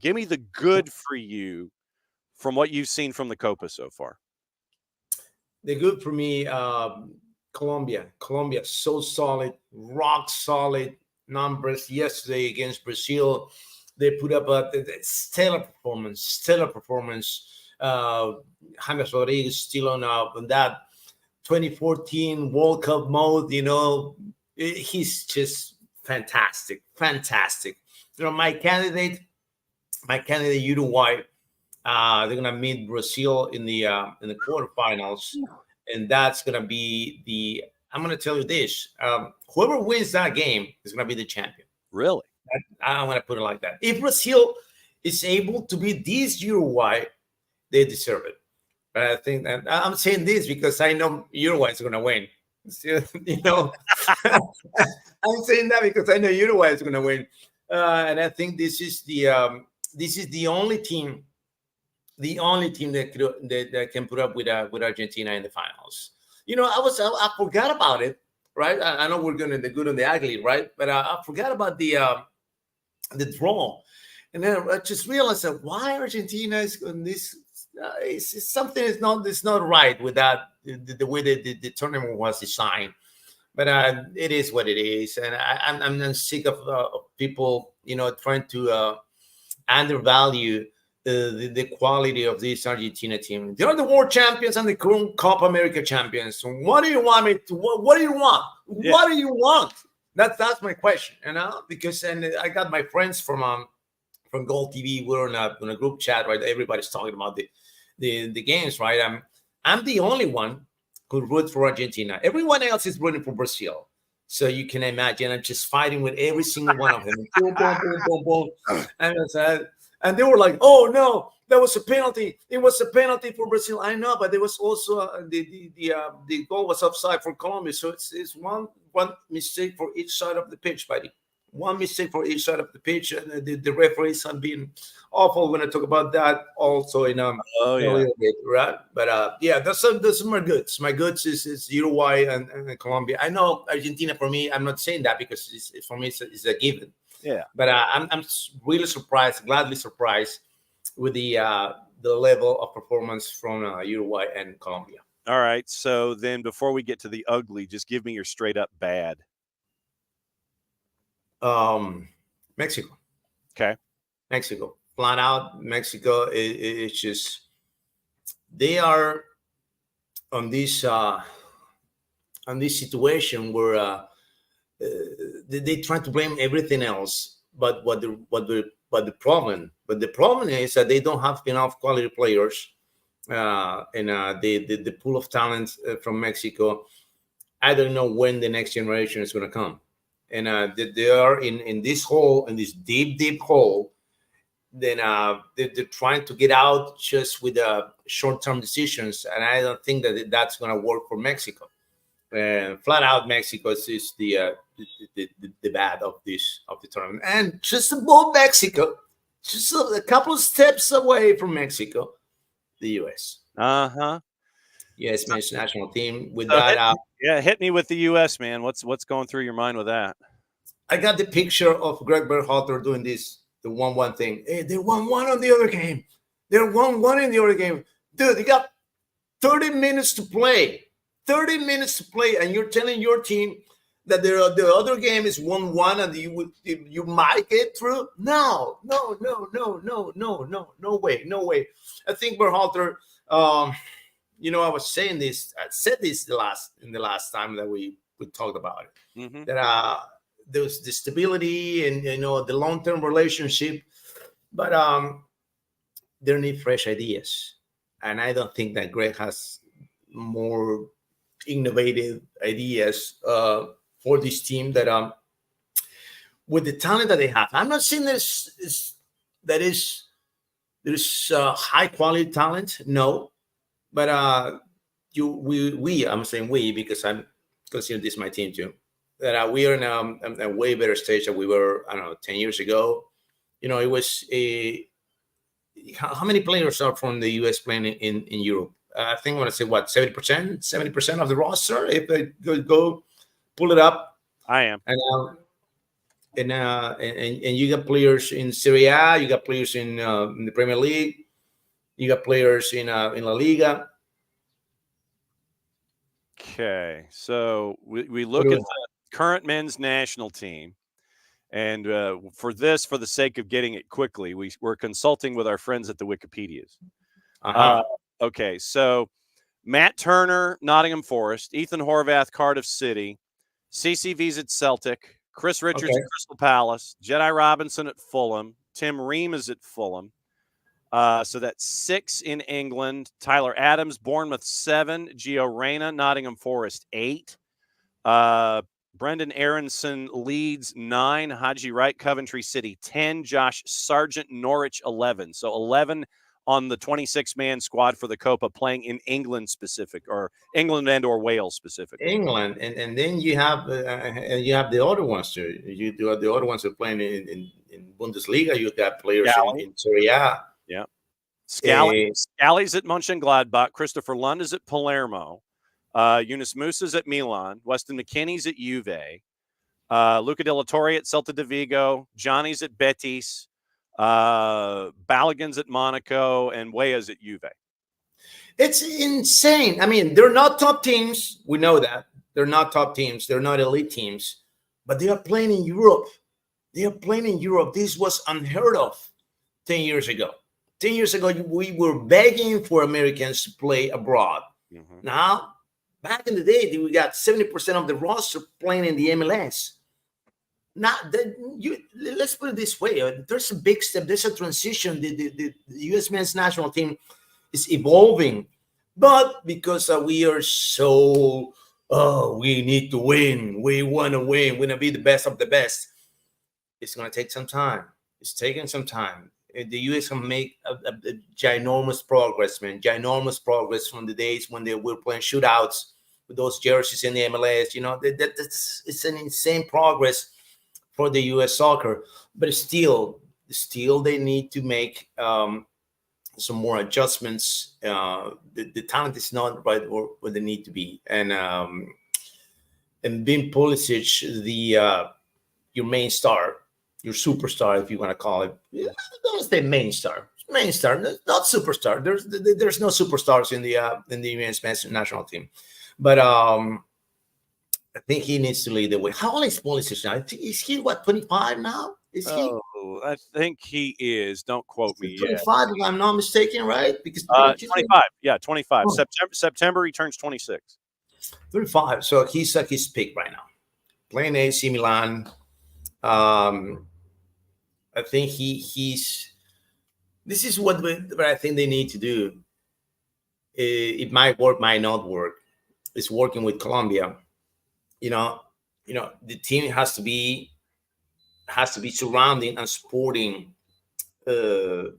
Give me the good for you from what you've seen from the Copa so far. The good for me, Colombia. Colombia, so solid, rock solid numbers yesterday against Brazil. They put up a stellar performance. Stellar performance. James Rodriguez still on that 2014 World Cup mode. He's just fantastic, fantastic. My candidate Uruguay. They're gonna meet Brazil in the quarterfinals, and that's gonna be the. I'm gonna tell you this: whoever wins that game is gonna be the champion. Really? I'm gonna put it like that. If Brazil is able to beat this Uruguay, they deserve it. But I think that I'm saying this because I know Uruguay is gonna win. I'm saying that because I know Uruguay is gonna win, and I think this is the only team that can put up with Argentina in the finals. I forgot about it, right? I know we're going to the good and the ugly, right? But I forgot about the draw, and then I just realized that why Argentina is on this. It's something is not right with that the way the tournament was designed. But it is what it is, and I'm sick of people trying to undervalue the quality of this Argentina team. They're the world champions and the current Copa America champions. So what do you want me to? What do you want? Yeah. What do you want? That's my question. Because I got my friends from Gold TV. We're in a group chat, right? Everybody's talking about the games, right? I'm the only one who roots for Argentina. Everyone else is rooting for Brazil. So you can imagine I'm just fighting with every single one of them. Boom, boom, boom, boom, boom. And they were like, "Oh no, that was a penalty. It was a penalty for Brazil." I know, but there was also the goal was offside for Colombia. So it's one mistake for each side of the pitch, buddy. One mistake for each side of the pitch, and the referees have been awful. We're gonna talk about that also in a little bit, right? But that's my goods. My goods is Uruguay and Colombia. I know Argentina. For me, I'm not saying that because for me it's a given. Yeah, but I'm really surprised, gladly surprised with the level of performance from Uruguay and Colombia. All right. So then, before we get to the ugly, just give me your straight up bad. Mexico. Okay. Mexico, flat out. Mexico it's just they are on this situation where. They try to blame everything else, but the problem is that they don't have enough quality players, and the pool of talent from Mexico. I don't know when the next generation is going to come, and they are in this hole, in this deep hole. Then they're trying to get out just with short-term decisions, and I don't think that that's going to work for Mexico. Flat out, Mexico is the bad of the tournament, and just above Mexico, just a couple of steps away from Mexico, the U.S. U.S. men's national team. With that, hit me with the U.S. man. What's going through your mind with that? I got the picture of Greg Berhalter doing the 1-1 thing. Hey, they won 1 on the other game. They're 1-1 in the other game, dude. They got 30 minutes to play. 30 minutes to play, and you're telling your team that the other game is 1-1 and you might get through? No way. I think Berhalter, I was saying this, I said this the last time that we talked about it, mm-hmm. that there's the stability and the long-term relationship, but they need fresh ideas, and I don't think that Greg has more innovative ideas for this team that with the talent that they have. I'm not saying there's high quality talent, no, but I'm saying we because I'm considering this my team too, that we are in a way better stage than we were, I don't know, 10 years ago. It was how many players are from the US playing in Europe? I think I want to say 70% of the roster. If they go pull it up, I am. And and you got players in Serie A, you got players in the Premier League, you got players in La Liga. Okay, so we What look do at we the current men's national team, and for the sake of getting it quickly, we're consulting with our friends at the Wikipedias. Uh, Uh-huh. okay, so Matt Turner, Nottingham Forest, Ethan Horvath, Cardiff City, CCV's at Celtic, Chris Richards Okay. at Crystal Palace, Jedi Robinson at Fulham, Tim Ream is at Fulham. So that's 6 in England. Tyler Adams, Bournemouth 7. Gio Reyna, Nottingham Forest 8. Brendan Aronson, Leeds 9. Haji Wright, Coventry City 10. Josh Sargent, Norwich 11. So 11 on the 26-man squad for the Copa, playing in England specific, or England and or Wales specifically. England, and then you have the other ones too. You do have the other ones who are playing in Bundesliga. You got players Scally, in Serie A. yeah. Eh, Scally's at Mönchengladbach. Christopher Lund is at Palermo. Yunus Musa's at Milan. Weston McKennie's at Juve. Luca De La Torre at Celta de Vigo. Johnny's at Betis. Balogun's at Monaco. And Weah's at Juve. it's insane. I mean, they're not top teams. We know that they're not top teams. They're not elite teams, but they are playing in Europe. They are playing in Europe. This was unheard of 10 years ago. 10 years ago, we were begging for Americans to play abroad. Mm-hmm. Now, back in the day, we got 70% of the roster playing in the MLS. Not that let's put it this way: there's a big step. There's a transition. The U.S. men's national team is evolving, but because we are so, we need to win. We want to win. We want to be the best of the best. It's going to take some time. It's taking some time. The U.S. can make a ginormous progress, man. Ginormous progress from the days when they were playing shootouts with those jerseys in the MLS. You know, it's an insane progress for the U.S. soccer, but still they need to make some more adjustments. The talent is not right where they need to be, and being Pulisic, your main star, your superstar, if you want to call it. Don't say main star, not superstar. There's no superstars in the U.S. national team, but I think he needs to lead the way. How old is Pulisic now? Is he what, 25 now? Is he? Oh, I think he is. Don't quote me yet. 25, if I'm not mistaken, right? Because 25. Yeah, 25. Oh. September he turns 26. 35. So he's at his peak right now. Playing AC Milan. I think he's. This is what I think they need to do. It might work, might not work. It's working with Colombia. You know, the team has to be surrounding and supporting the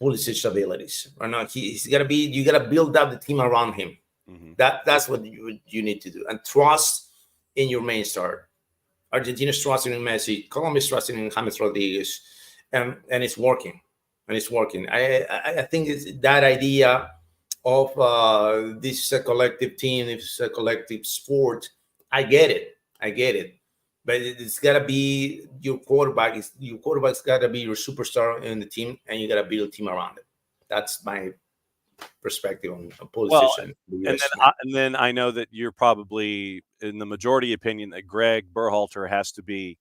Pulisic abilities. Or not, he's got to be. You got to build up the team around him. Mm-hmm. That's what you need to do, and trust in your main star. Argentina's trusting in Messi, Colombia's trusting in James Rodriguez, and it's working. And it's working. I think it's that idea of this is a collective team, it's a collective sport. I get it, but it's got to be your quarterback. Your quarterback's got to be your superstar in the team, and you got to build a team around it. That's my perspective on position. Well, and then I know that you're probably in the majority opinion that Greg Berhalter has to be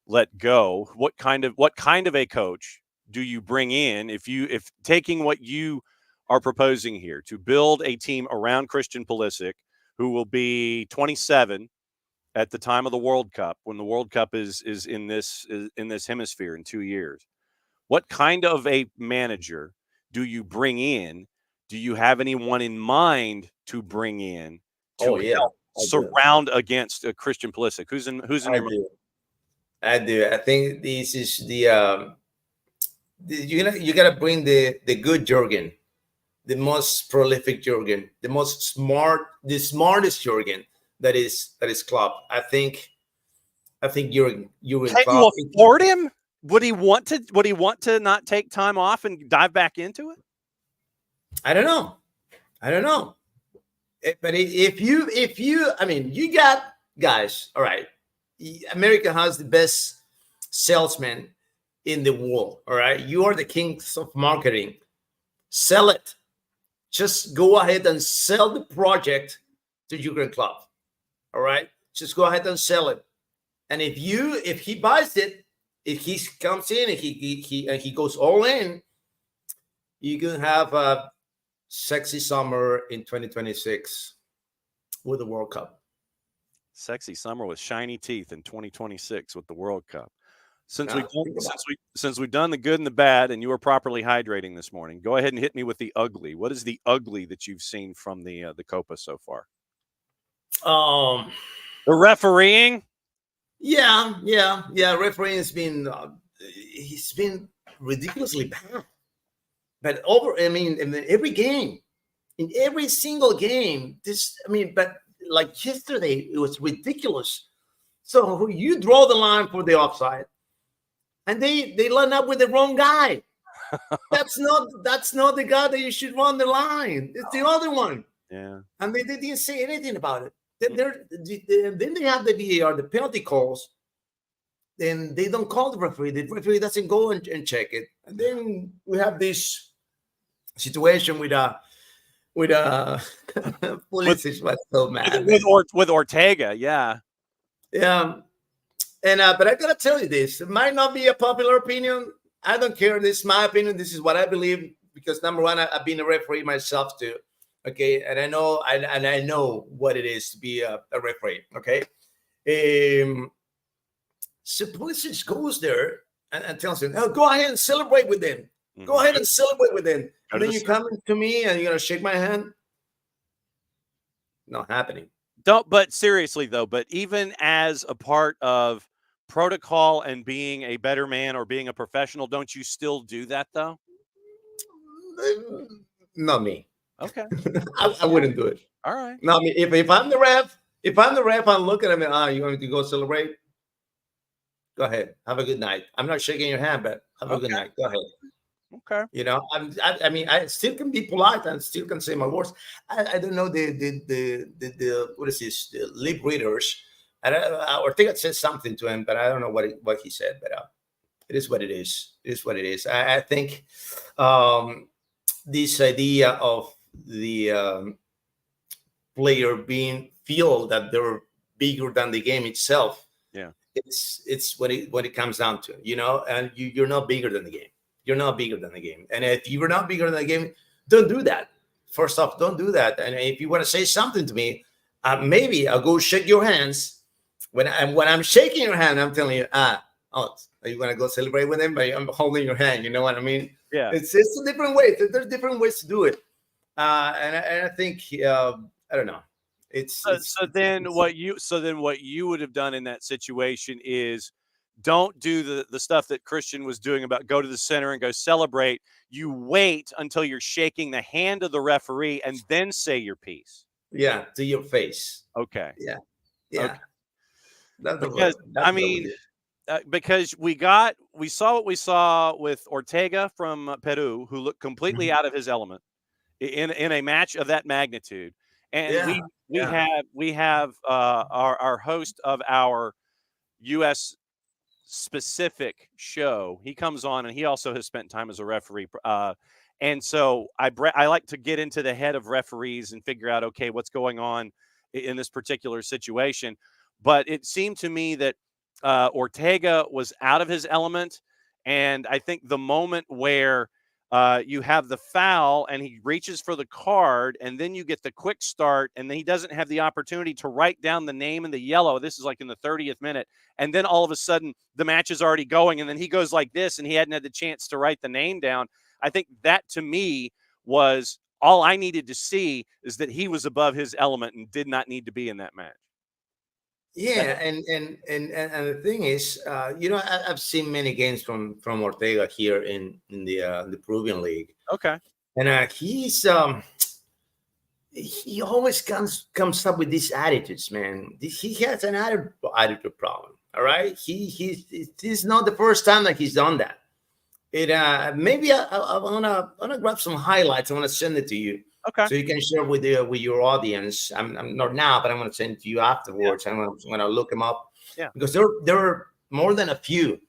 let go. What kind of a coach do you bring in if taking what you are proposing here to build a team around Christian Pulisic, who will be 27 at the time of the World Cup, when the World Cup is in this hemisphere in 2 years? What kind of a manager do you bring in? Do you have anyone in mind to bring in to help surround against Christian Pulisic? Who's in your mind? I do. I think this is you gotta bring the good Jurgen, the most prolific Jurgen, the smartest Jurgen that is Klopp. I think Jurgen Can Klopp. you afford him? Would he want to not take time off and dive back into it? I don't know. But if you, I mean, you got guys. All right, America has the best salesman in the world. All right, you are the kings of marketing. Sell it. Just go ahead and sell the project to Jurgen Klopp. All right, just go ahead and sell it. And if he buys it, if he comes in and he goes all in, you can have a sexy summer in 2026 with the World Cup. Sexy summer with shiny teeth in 2026 with the World Cup. Since we've done the good and the bad, and you were properly hydrating this morning, go ahead and hit me with the ugly. What is the ugly that you've seen from the Copa so far? The refereeing. Yeah. Refereeing has been he's been ridiculously bad. But in every game, in every single game, but like yesterday, it was ridiculous. So you draw the line for the offside, and they line up with the wrong guy. That's not the guy that you should run the line. It's the other one. Yeah. And they didn't say anything about it. Then they have the VAR, the penalty calls. Then they don't call the referee. The referee doesn't go and check it. And then we have this situation with Pulisic was so mad with Ortega. Yeah. And but I gotta tell you this. It might not be a popular opinion. I don't care. This is my opinion. This is what I believe, because number one, I've been a referee myself too. Okay, and I know what it is to be a referee. Okay, so Pulisic goes there and tells him, "Oh, go ahead and celebrate with them. Mm-hmm. Go ahead and celebrate with them." And then you come to me and you're gonna shake my hand. Not happening. But seriously though, but even as a part of protocol and being a better man or being a professional, don't you still do that though? Not me. Okay. I wouldn't do it. All right. Not me. If I'm the ref, I'm looking at him. You want me to go celebrate? Go ahead. Have a good night. I'm not shaking your hand, but have a good night. Go ahead. Okay. You know, I still can be polite and still can say my words. I don't know the what is this? The lip readers. I think I said something to him, but I don't know what he said. But it is what it is. It is what it is. I think this idea of the player feel that they're bigger than the game itself. Yeah, it's what it comes down to, you know. And you're not bigger than the game. You're not bigger than the game. And if you're not bigger than the game, don't do that. First off, don't do that. And if you want to say something to me, maybe I'll go shake your hands. When I'm shaking your hand, I'm telling you, are you going to go celebrate with him? But I'm holding your hand. You know what I mean? Yeah. It's a different way. There's different ways to do it. And I think, I don't know. So then what you would have done in that situation is don't do the stuff that Christian was doing about go to the center and go celebrate. You wait until you're shaking the hand of the referee and then say your piece. Yeah, to your face. Okay. Yeah. Okay. Because we saw what we saw with Ortega from Peru, who looked completely out of his element in a match of that magnitude. And we have our host of our U.S. specific show. He comes on and he also has spent time as a referee. And so I like to get into the head of referees and figure out, okay, what's going on in this particular situation. But it seemed to me that Ortega was out of his element. And I think the moment where you have the foul and he reaches for the card and then you get the quick start and then he doesn't have the opportunity to write down the name in the yellow. This is like in the 30th minute. And then all of a sudden the match is already going and then he goes like this and he hadn't had the chance to write the name down. I think that to me was all I needed to see, is that he was above his element and did not need to be in that match. Yeah, and the thing is, I've seen many games from Ortega here in the Peruvian league. Okay, and he always comes up with these attitudes, man. He has an attitude problem. All right, he's not the first time that he's done that. Maybe I wanna grab some highlights. I want to send it to you. Okay. So you can share with your audience. I'm not now, but I'm going to send it to you afterwards. Yeah. I'm going to look him up. Yeah. because there are more than a few,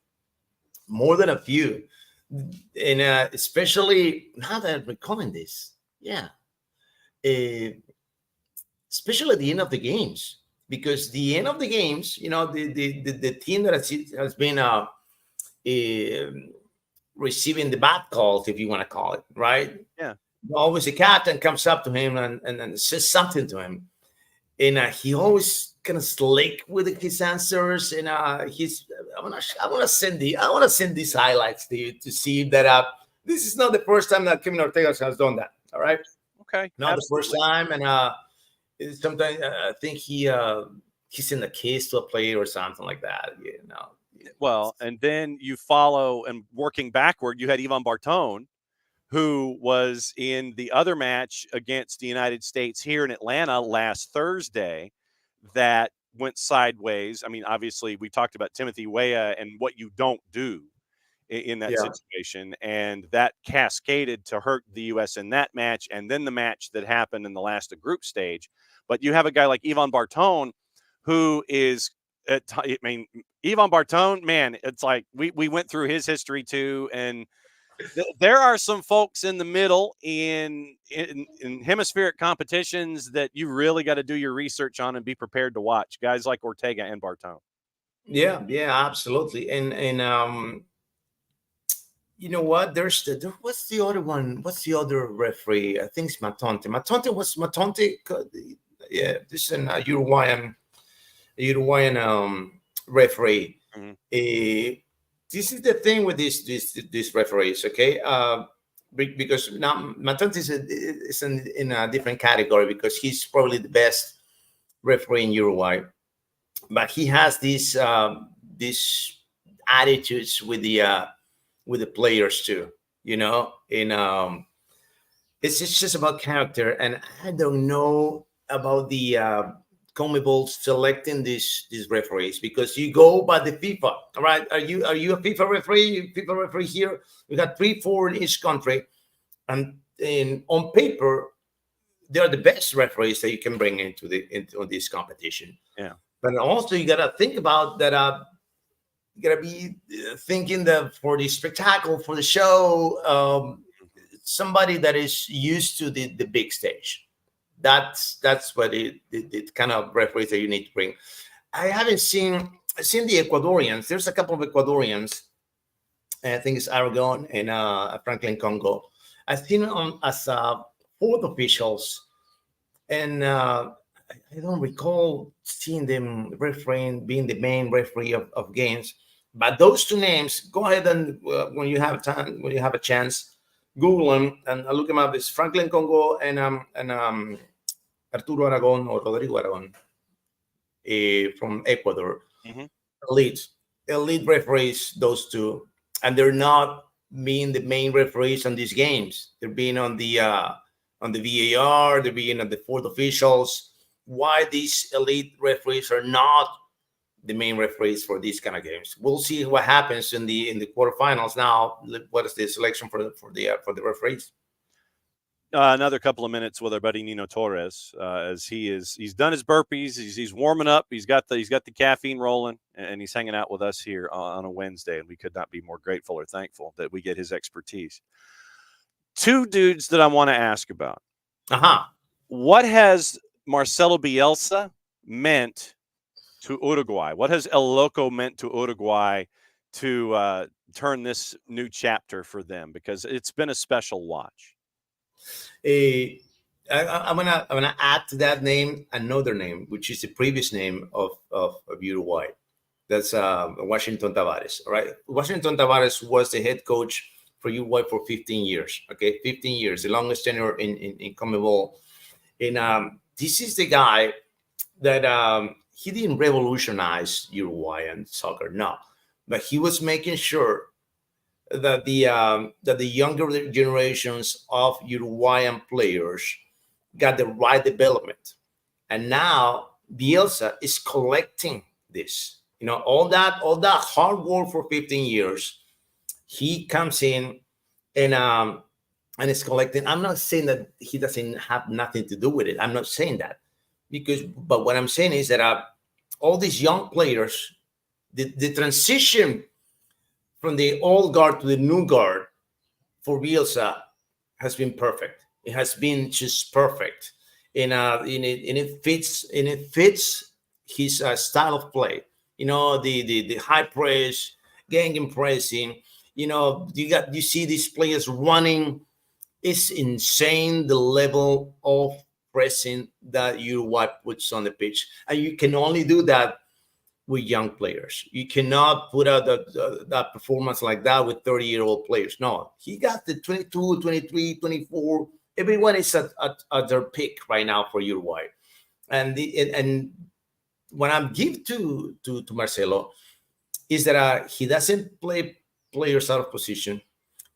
and especially now that I'm recalling this, yeah, uh, especially at the end of the games, because the end of the games, the team that has been uh, receiving the bad calls, if you want to call it, right? Yeah. Always the captain comes up to him and says something to him, and he always kind of slick with his answers. And he's I want to send these highlights to you to see that this is not the first time that Kevin Ortega has done that. All right, Okay. not the first Absolutely. time, and sometimes I think he's in the case to a player or something like that. Well, and then you follow and working backward, you had Ivan Bartone, who was in the other match against the United States here in Atlanta last Thursday that went sideways. I mean, obviously, we talked about Timothy Weah and what you don't do in that Yeah, situation, and that cascaded to hurt the U.S. in that match, and then the match that happened in the last of group stage. But you have a guy like Ivan Bartone, who is, I mean, Ivan Bartone, man, it's like we went through his history too, and there are some folks in the middle in hemispheric competitions that you really got to do your research on and be prepared to watch. Guys like Ortega and Bartone. yeah, absolutely. And you know what? What's the other one? What's the other referee? I think it's Matonte. Matonte. Yeah, this is an Uruguayan referee. Mm-hmm. This is the thing with these referees, okay? Because now Matonte is in a different category because he's probably the best referee in Uruguay, but he has these attitudes with the players too, and it's just about character. And I don't know about the CONMEBOL selecting these referees, because you go by the FIFA. All right, are you a FIFA referee? FIFA referee here. We got 3, 4 in each country, and on paper they're the best referees that you can bring into this competition. Yeah. But also you gotta think about that. You gotta be thinking that for the spectacle, for the show, somebody that is used to the big stage. That's what it kind of referees that you need to bring. I've seen the Ecuadorians. There's a couple of Ecuadorians. I think it's Aragon and Franklin Congo. I've seen them as fourth officials, and I don't recall seeing them refereeing, being the main referee of games. But those two names, go ahead and when you have time, when you have a chance, Google them and look them up. It's Franklin Congo and Arturo Aragon or Rodrigo Aragon from Ecuador. Mm-hmm. Elite referees, those two, and they're not being the main referees on these games. They're being on the VAR. They're being on the fourth officials. Why these elite referees are not the main referees for these kind of games? We'll see what happens in the quarterfinals. Now, what is the selection for the referees? Another couple of minutes with our buddy Nino Torres, as he's done his burpees, he's warming up, he's got the caffeine rolling, and he's hanging out with us here on a Wednesday, and we could not be more grateful or thankful that we get his expertise. Two dudes that I want to ask about. What has Marcelo Bielsa meant to Uruguay? What has El Loco meant to Uruguay to turn this new chapter for them? Because it's been a special watch. I'm gonna add to that name another name, which is the previous name of Uruguay. That's Washington Tavares. All right, Washington Tavares was the head coach for Uruguay for 15 years. Okay, 15 years, the longest tenure in CONMEBOL. And this is the guy that he didn't revolutionize Uruguayan soccer, no, but he was making sure that the younger generations of Uruguayan players got the right development. And now Bielsa is collecting this. All that hard work for 15 years. He comes in and is collecting. I'm not saying that he doesn't have nothing to do with it. I'm not saying that, but what I'm saying is that all these young players, the transition from the old guard to the new guard for Bielsa has been perfect. It has been just perfect, and it fits his style of play. The high press, gang pressing. You see these players running. It's insane the level of pressing that Uruguay puts on the pitch, and you can only do that with young players. You cannot put out that performance like that with 30-year-old players. No, he got the 22, 23, 24. Everyone is at their peak right now for Uruguay. And what I'm give to Marcelo is that he doesn't play players out of position.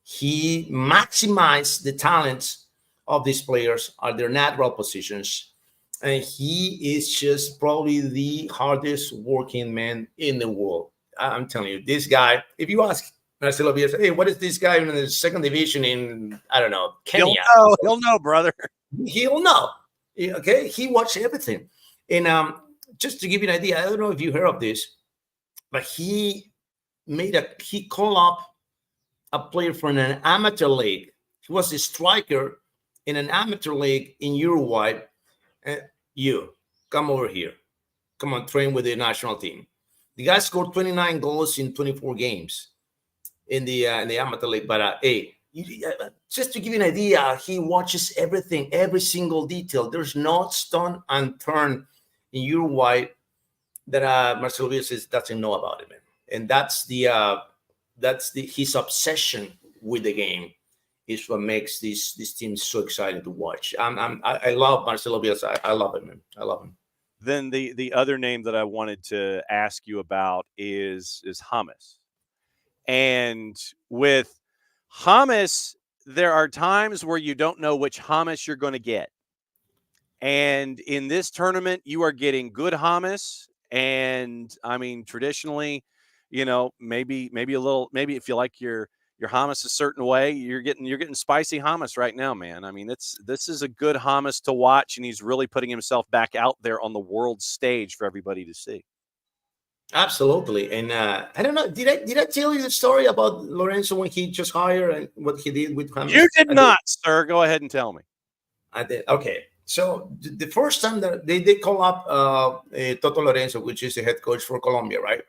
He maximized the talents of these players at their natural positions, and he is just probably the hardest working man in the world. I'm telling you, this guy. If you ask Marcelo Bielsa, hey, what is this guy in the second division in, I don't know, He'll Kenya? know. He'll know, brother. He'll know. Okay, he watched everything, and just to give you an idea, I don't know if you heard of this, but he called up a player from an amateur league. He was a striker in an amateur league in Uruguay. You come over here. Come on, train with the national team. The guy scored 29 goals in 24 games in the amateur league. But just to give you an idea, he watches everything, every single detail. There's no stone unturned in Uruguay that Marcelo Bielsa doesn't know about it, man. And that's his obsession with the game is what makes this team so exciting to watch. I love Marcelo Bielsa. I love him, man. I love him. Then the other name that I wanted to ask you about is James. And with James, there are times where you don't know which James you're going to get. And in this tournament, you are getting good James. And I mean, traditionally, maybe a little, maybe if you like your James a certain way, you're getting spicy James right now, man. I mean, this is a good James to watch, and he's really putting himself back out there on the world stage for everybody to see. Absolutely. And I don't know, did I tell you the story about Lorenzo when he just hired and what he did with James? You did not, sir. Go ahead and tell me. I did. Okay. So the first time that they call up Toto Lorenzo, which is the head coach for Colombia, right?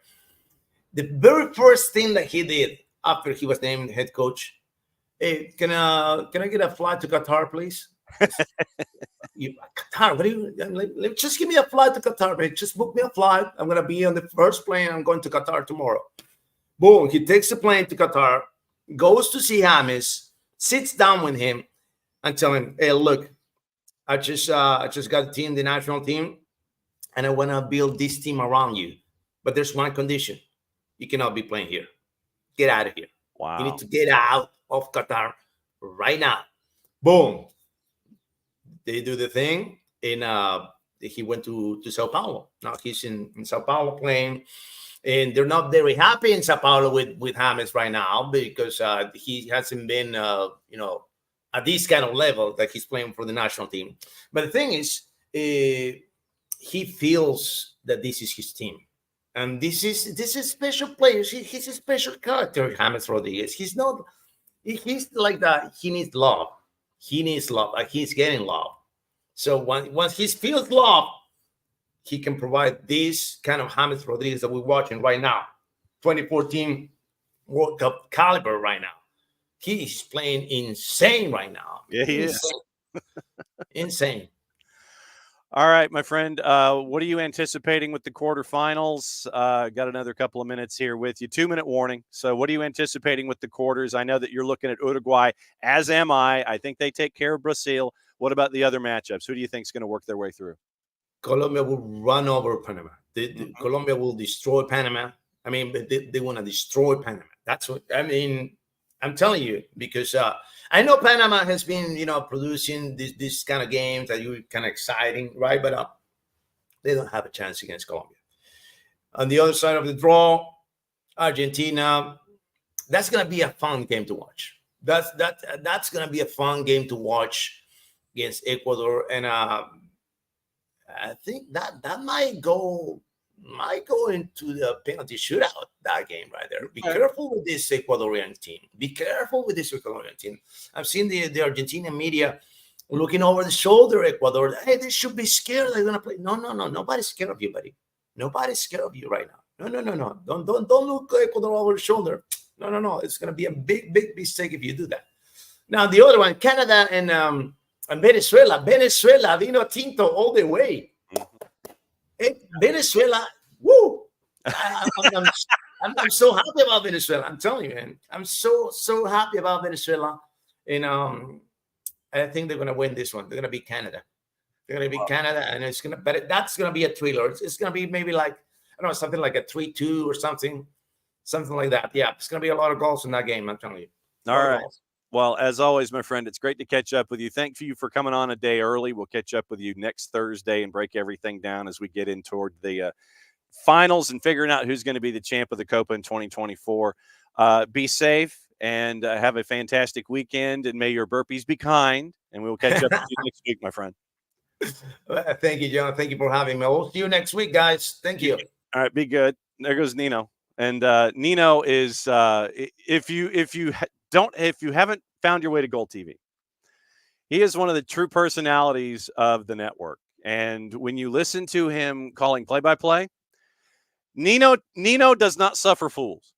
The very first thing that he did after he was named head coach, hey, can I get a flight to Qatar, please? Qatar, what do you just give me a flight to Qatar, man. Just book me a flight. I'm gonna be on the first plane. I'm going to Qatar tomorrow. Boom, he takes the plane to Qatar, goes to see James, sits down with him, and tell him, hey, look, I just got a team, the national team, and I want to build this team around you. But there's one condition. You cannot be playing here. Get out of here. Wow. You need to get out of Qatar right now. Boom. They do the thing, and he went to Sao Paulo. Now he's in Sao Paulo playing, and they're not very happy in Sao Paulo with James right now because he hasn't been, at this kind of level that he's playing for the national team. But the thing is, he feels that this is his team. And this is special players. He's a special character, James Rodriguez. He's like that. He needs love. He needs love. Like he's getting love. So once he feels love, he can provide this kind of James Rodriguez that we're watching right now. 2014 World Cup caliber right now. He's playing insane right now. Yeah, he is. Insane. All right, my friend. What are you anticipating with the quarterfinals? Got another couple of minutes here with you. 2-minute warning. So what are you anticipating with the quarters? I know that you're looking at Uruguay, as am I. I think they take care of Brazil. What about the other matchups? Who do you think is going to work their way through? Colombia will run over Panama. Colombia will destroy Panama. I mean, they want to destroy Panama. That's what I mean. I'm telling you, because I know Panama has been, producing this kind of games that you kind of exciting, right? But they don't have a chance against Colombia. On the other side of the draw, Argentina. That's gonna be a fun game to watch. That's gonna be a fun game to watch against Ecuador, and I think that might go might go into the penalty shootout, that game right there. Be Okay. careful with this Ecuadorian team. Be careful with this Ecuadorian team. I've seen the Argentinian media looking over the shoulder Ecuador. Hey, they should be scared. They're gonna play. No, no, no. Nobody's scared of you, buddy. Nobody's scared of you right now. No, no, no, no. Don't look Ecuador over the shoulder. No, no, no. It's gonna be a big, big mistake if you do that. Now the other one, Canada and Venezuela. Venezuela, vino tinto all the way. Hey, Venezuela, woo! I, I'm so happy about Venezuela. I'm telling you, man. I'm so happy about Venezuela, and I think they're gonna win this one. They're gonna beat Canada. They're gonna beat Canada, and it's gonna. But that's gonna be a thriller. It's gonna be maybe like I don't know something like a 3-2 or something like that. Yeah, it's gonna be a lot of goals in that game. I'm telling you. All right. Well, as always, my friend, it's great to catch up with you. Thank you for coming on a day early. We'll catch up with you next Thursday and break everything down as we get in toward the finals and figuring out who's going to be the champ of the Copa in 2024. Be safe and have a fantastic weekend, and may your burpees be kind. And we will catch up with you next week, my friend. Thank you, John. Thank you for having me. We'll see you next week, guys. Thank you. All right, be good. There goes Nino. And Nino is if you haven't found your way to Gold TV, he is one of the true personalities of the network. And when you listen to him calling play-by-play, Nino does not suffer fools.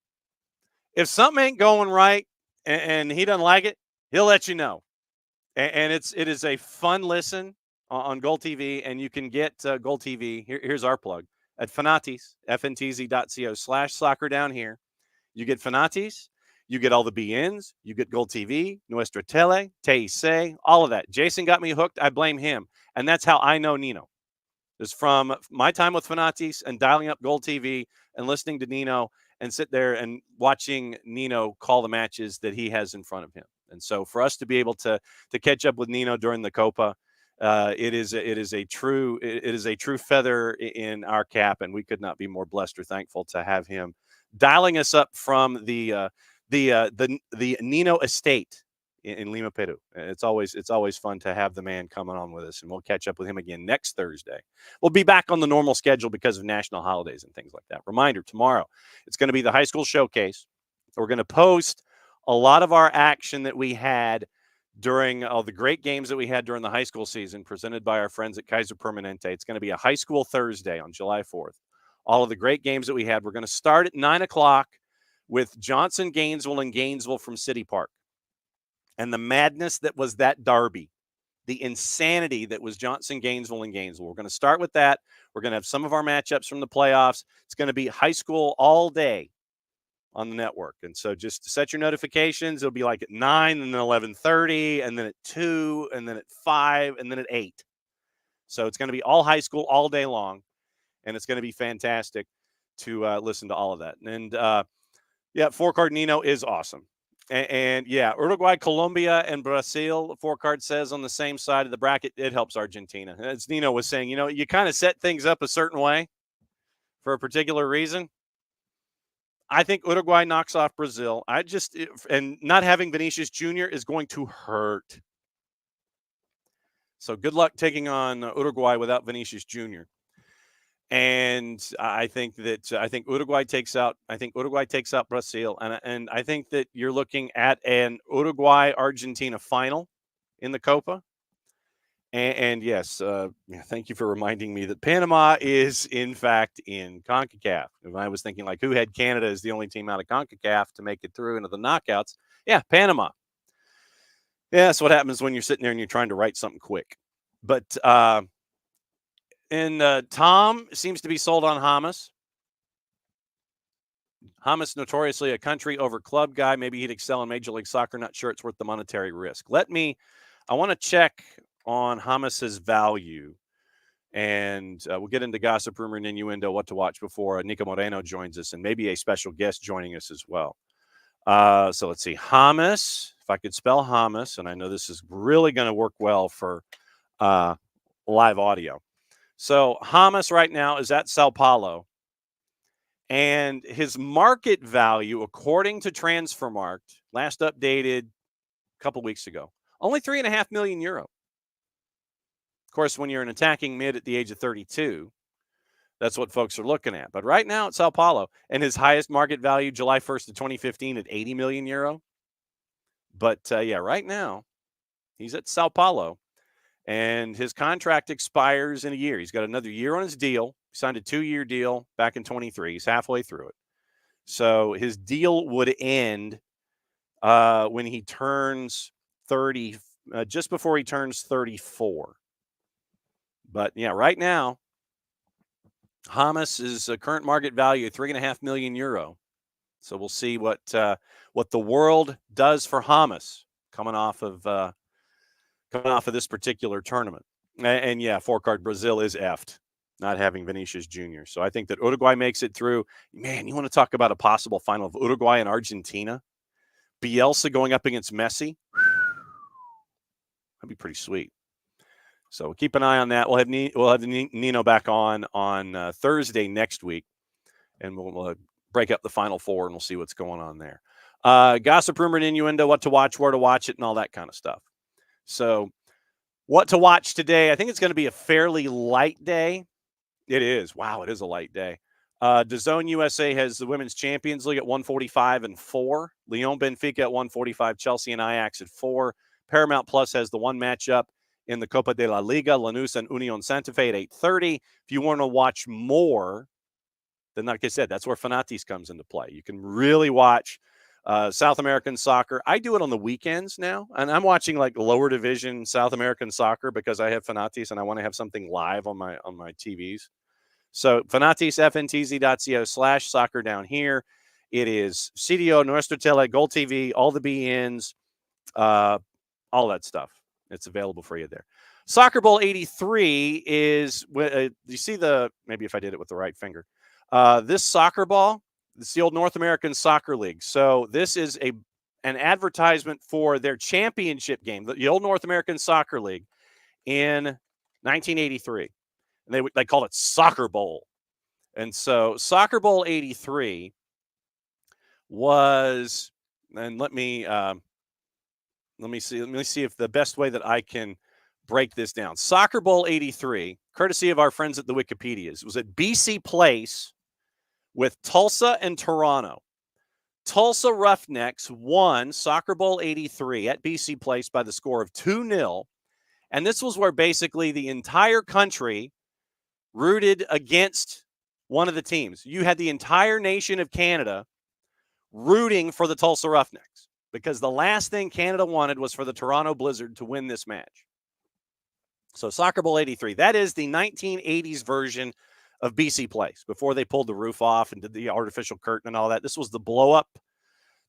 If something ain't going right and he doesn't like it, he'll let you know. And it is a fun listen on Gold TV, and you can get Gold TV. Here's our plug at Fanatis, ftz.co/soccer down here. You get Fanatis, you get all the BNs, you get Gold TV, Nuestra Tele, TIC, all of that. Jason got me hooked. I blame him. And that's how I know Nino. It's from my time with Fanatis and dialing up Gold TV and listening to Nino and sit there and watching Nino call the matches that he has in front of him. And so for us to be able to catch up with Nino during the Copa, it is a true feather in our cap, and we could not be more blessed or thankful to have him dialing us up from the Nino estate in Lima, Peru. It's always fun to have the man coming on with us, and we'll catch up with him again next Thursday. We'll be back on the normal schedule because of national holidays and things like that. Reminder, tomorrow it's going to be the high school showcase. We're going to post a lot of our action that we had during all the great games that we had during the high school season presented by our friends at Kaiser Permanente. It's going to be a high school Thursday on July 4th. All of the great games that we had. We're going to start at 9 o'clock with Johnson, Gainesville, and Gainesville from City Park. And the madness that was that derby, the insanity that was Johnson, Gainesville, and Gainesville. We're going to start with that. We're going to have some of our matchups from the playoffs. It's going to be high school all day on the network. And so just set your notifications. It'll be like at 9 and then 11:30 and then at 2 and then at 5 and then at 8. So it's going to be all high school all day long. And it's going to be fantastic to listen to all of that. And Four Card Nino is awesome. And Uruguay, Colombia, and Brazil, Four Card says on the same side of the bracket, it helps Argentina. As Nino was saying, you kind of set things up a certain way for a particular reason. I think Uruguay knocks off Brazil. And not having Vinicius Jr. is going to hurt. So good luck taking on Uruguay without Vinicius Jr. And I think Uruguay takes out Brazil, and I think that you're looking at an Uruguay-Argentina final in the Copa. And yes, thank you for reminding me that Panama is in fact in CONCACAF. And I was thinking, like, who had Canada as the only team out of CONCACAF to make it through into the knockouts? Yeah, Panama. Yeah, that's what happens when you're sitting there and you're trying to write something quick. But Tom seems to be sold on Hamas. Hamas, notoriously a country over club guy. Maybe he'd excel in Major League Soccer. Not sure it's worth the monetary risk. I want to check on Hamas's value. And we'll get into gossip, rumor, and innuendo, what to watch before Nico Moreno joins us, and maybe a special guest joining us as well. So let's see. Hamas, if I could spell Hamas, and I know this is really going to work well for live audio. So Hamas right now is at Sao Paulo, and his market value, according to Transfermarkt, last updated a couple weeks ago, only €3.5 million. Of course, when you're an attacking mid at the age of 32, That's what folks are looking at. But right now, it's Sao Paulo, and his highest market value, July 1st of 2015, at 80 million euro. But yeah, right now, he's at Sao Paulo, and his contract expires in a year. He's got another year on his deal. He signed a 2-year deal back in 23. He's halfway through it. So his deal would end when he turns 30, just before he turns 34. But yeah, right now, Hamas' current market value, 3.5 million euro. So we'll see what the world does for Hamas coming off of this particular tournament. And yeah, 4-card Brazil is effed, not having Vinicius Jr. So I think that Uruguay makes it through. Man, you want to talk about a possible final of Uruguay and Argentina? Bielsa going up against Messi? That'd be pretty sweet. So keep an eye on that. We'll have Nino back on Thursday next week, and we'll break up the Final Four, and we'll see what's going on there. Gossip, rumor, and innuendo, what to watch, where to watch it, and all that kind of stuff. So what to watch today, I think it's going to be a fairly light day. It is. Wow, it is a light day. DAZN USA has the Women's Champions League at 1:45 and 4. Lyon Benfica at 1:45. Chelsea and Ajax at 4. Paramount Plus has the one matchup in the Copa de la Liga, Lanús and Unión Santa Fe at 8:30. If you want to watch more, then like I said, that's where Fanatis comes into play. You can really watch South American soccer. I do it on the weekends now, and I'm watching like lower division South American soccer because I have Fanatis and I want to have something live on my TVs. So Fanatis, fntz.co/soccer down here. It is CDO, Nuestro Tele, Gold TV, all the BNs, all that stuff. It's available for you there. Soccer Bowl 83 is, you see maybe if I did it with the right finger, this soccer ball, it's the old North American Soccer League. So this is an advertisement for their championship game, the old North American Soccer League in 1983. And they called it Soccer Bowl. And so Soccer Bowl 83 was, and let me see if the best way that I can break this down. Soccer Bowl 83, courtesy of our friends at the Wikipedias, was at BC Place with Tulsa and Toronto. Tulsa Roughnecks won Soccer Bowl 83 at BC Place by the score of 2-0. And this was where basically the entire country rooted against one of the teams. You had the entire nation of Canada rooting for the Tulsa Roughnecks because the last thing Canada wanted was for the Toronto Blizzard to win this match. So Soccer Bowl 83, that is the 1980s version of BC Place before they pulled the roof off and did the artificial curtain and all that. This was the blow up,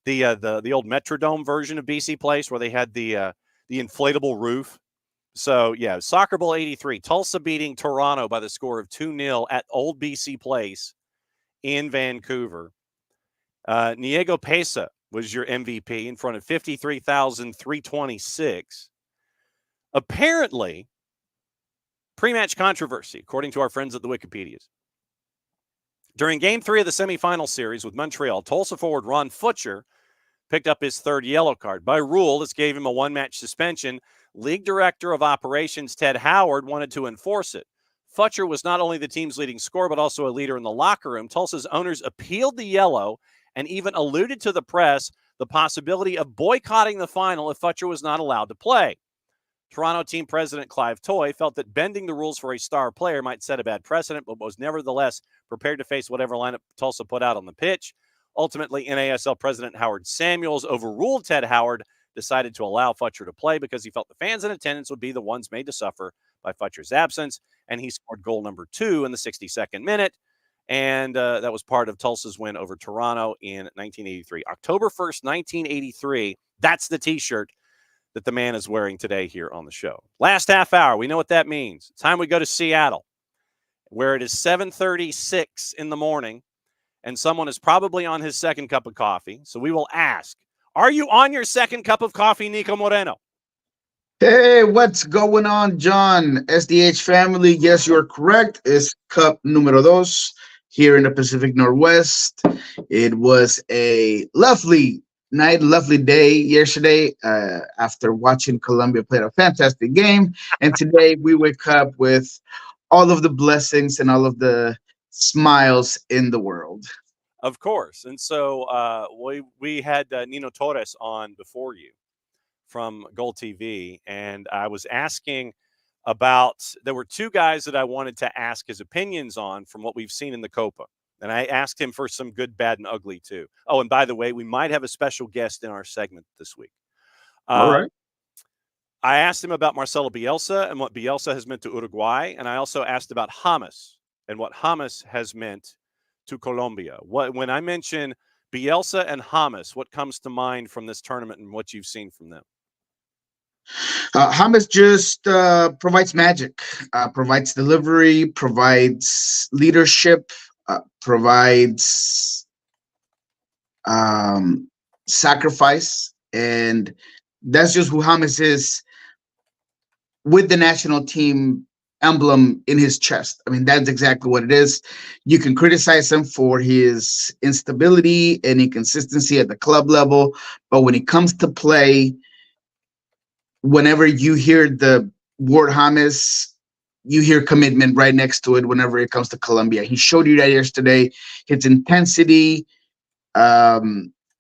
the old Metrodome version of BC Place where they had the inflatable roof. So yeah, Soccer Bowl 83, Tulsa beating Toronto by the score of 2-0 at Old BC Place in Vancouver. Niego Pesa was your MVP in front of 53,326. Apparently, pre-match controversy, according to our friends at the Wikipedias. During Game 3 of the semifinal series with Montreal, Tulsa forward Ron Futcher picked up his third yellow card. By rule, this gave him a one-match suspension. League Director of Operations Ted Howard wanted to enforce it. Futcher was not only the team's leading scorer, but also a leader in the locker room. Tulsa's owners appealed the yellow and even alluded to the press the possibility of boycotting the final if Futcher was not allowed to play. Toronto team president Clive Toy felt that bending the rules for a star player might set a bad precedent, but was nevertheless prepared to face whatever lineup Tulsa put out on the pitch. Ultimately, NASL president Howard Samuels overruled Ted Howard, decided to allow Futcher to play because he felt the fans in attendance would be the ones made to suffer by Futcher's absence, and he scored goal number 2 in the 62nd minute, and that was part of Tulsa's win over Toronto in 1983. October 1st, 1983, that's the T-shirt that the man is wearing today here on the show. Last half hour, we know what that means. It's time we go to Seattle, where it is 7:36 in the morning, and someone is probably on his second cup of coffee. So we will ask, are you on your second cup of coffee, Nico Moreno? Hey, what's going on, John? SDH family, yes, you're correct. It's cup numero dos here in the Pacific Northwest. It was a lovely night, lovely day yesterday after watching Colombia play a fantastic game. And today we wake up with all of the blessings and all of the smiles in the world. Of course. And so we had Nino Torres on before you from Gold TV, and I was asking about, there were two guys that I wanted to ask his opinions on from what we've seen in the Copa. And I asked him for some good, bad, and ugly too. Oh, and by the way, we might have a special guest in our segment this week. All right. I asked him about Marcelo Bielsa and what Bielsa has meant to Uruguay. And I also asked about James and what James has meant to Colombia. When I mention Bielsa and James, what comes to mind from this tournament and what you've seen from them? James just provides magic, provides delivery, provides leadership, provides sacrifice, and that's just who James is, with the national team emblem in his chest. I mean, that's exactly what it is. You can criticize him for his instability and inconsistency at the club level, but when it comes to play, whenever you hear the word James, you hear commitment right next to it whenever it comes to Colombia. He showed you that yesterday. His intensity,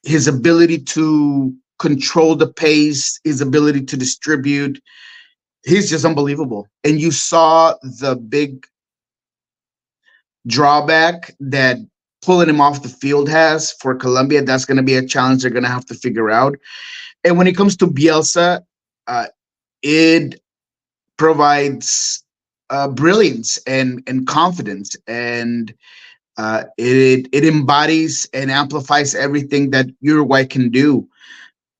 his ability to control the pace, his ability to distribute, he's just unbelievable. And you saw the big drawback that pulling him off the field has for Colombia. That's going to be a challenge they're going to have to figure out. And when it comes to Bielsa, it provides brilliance and confidence, and it embodies and amplifies everything that Uruguay can do.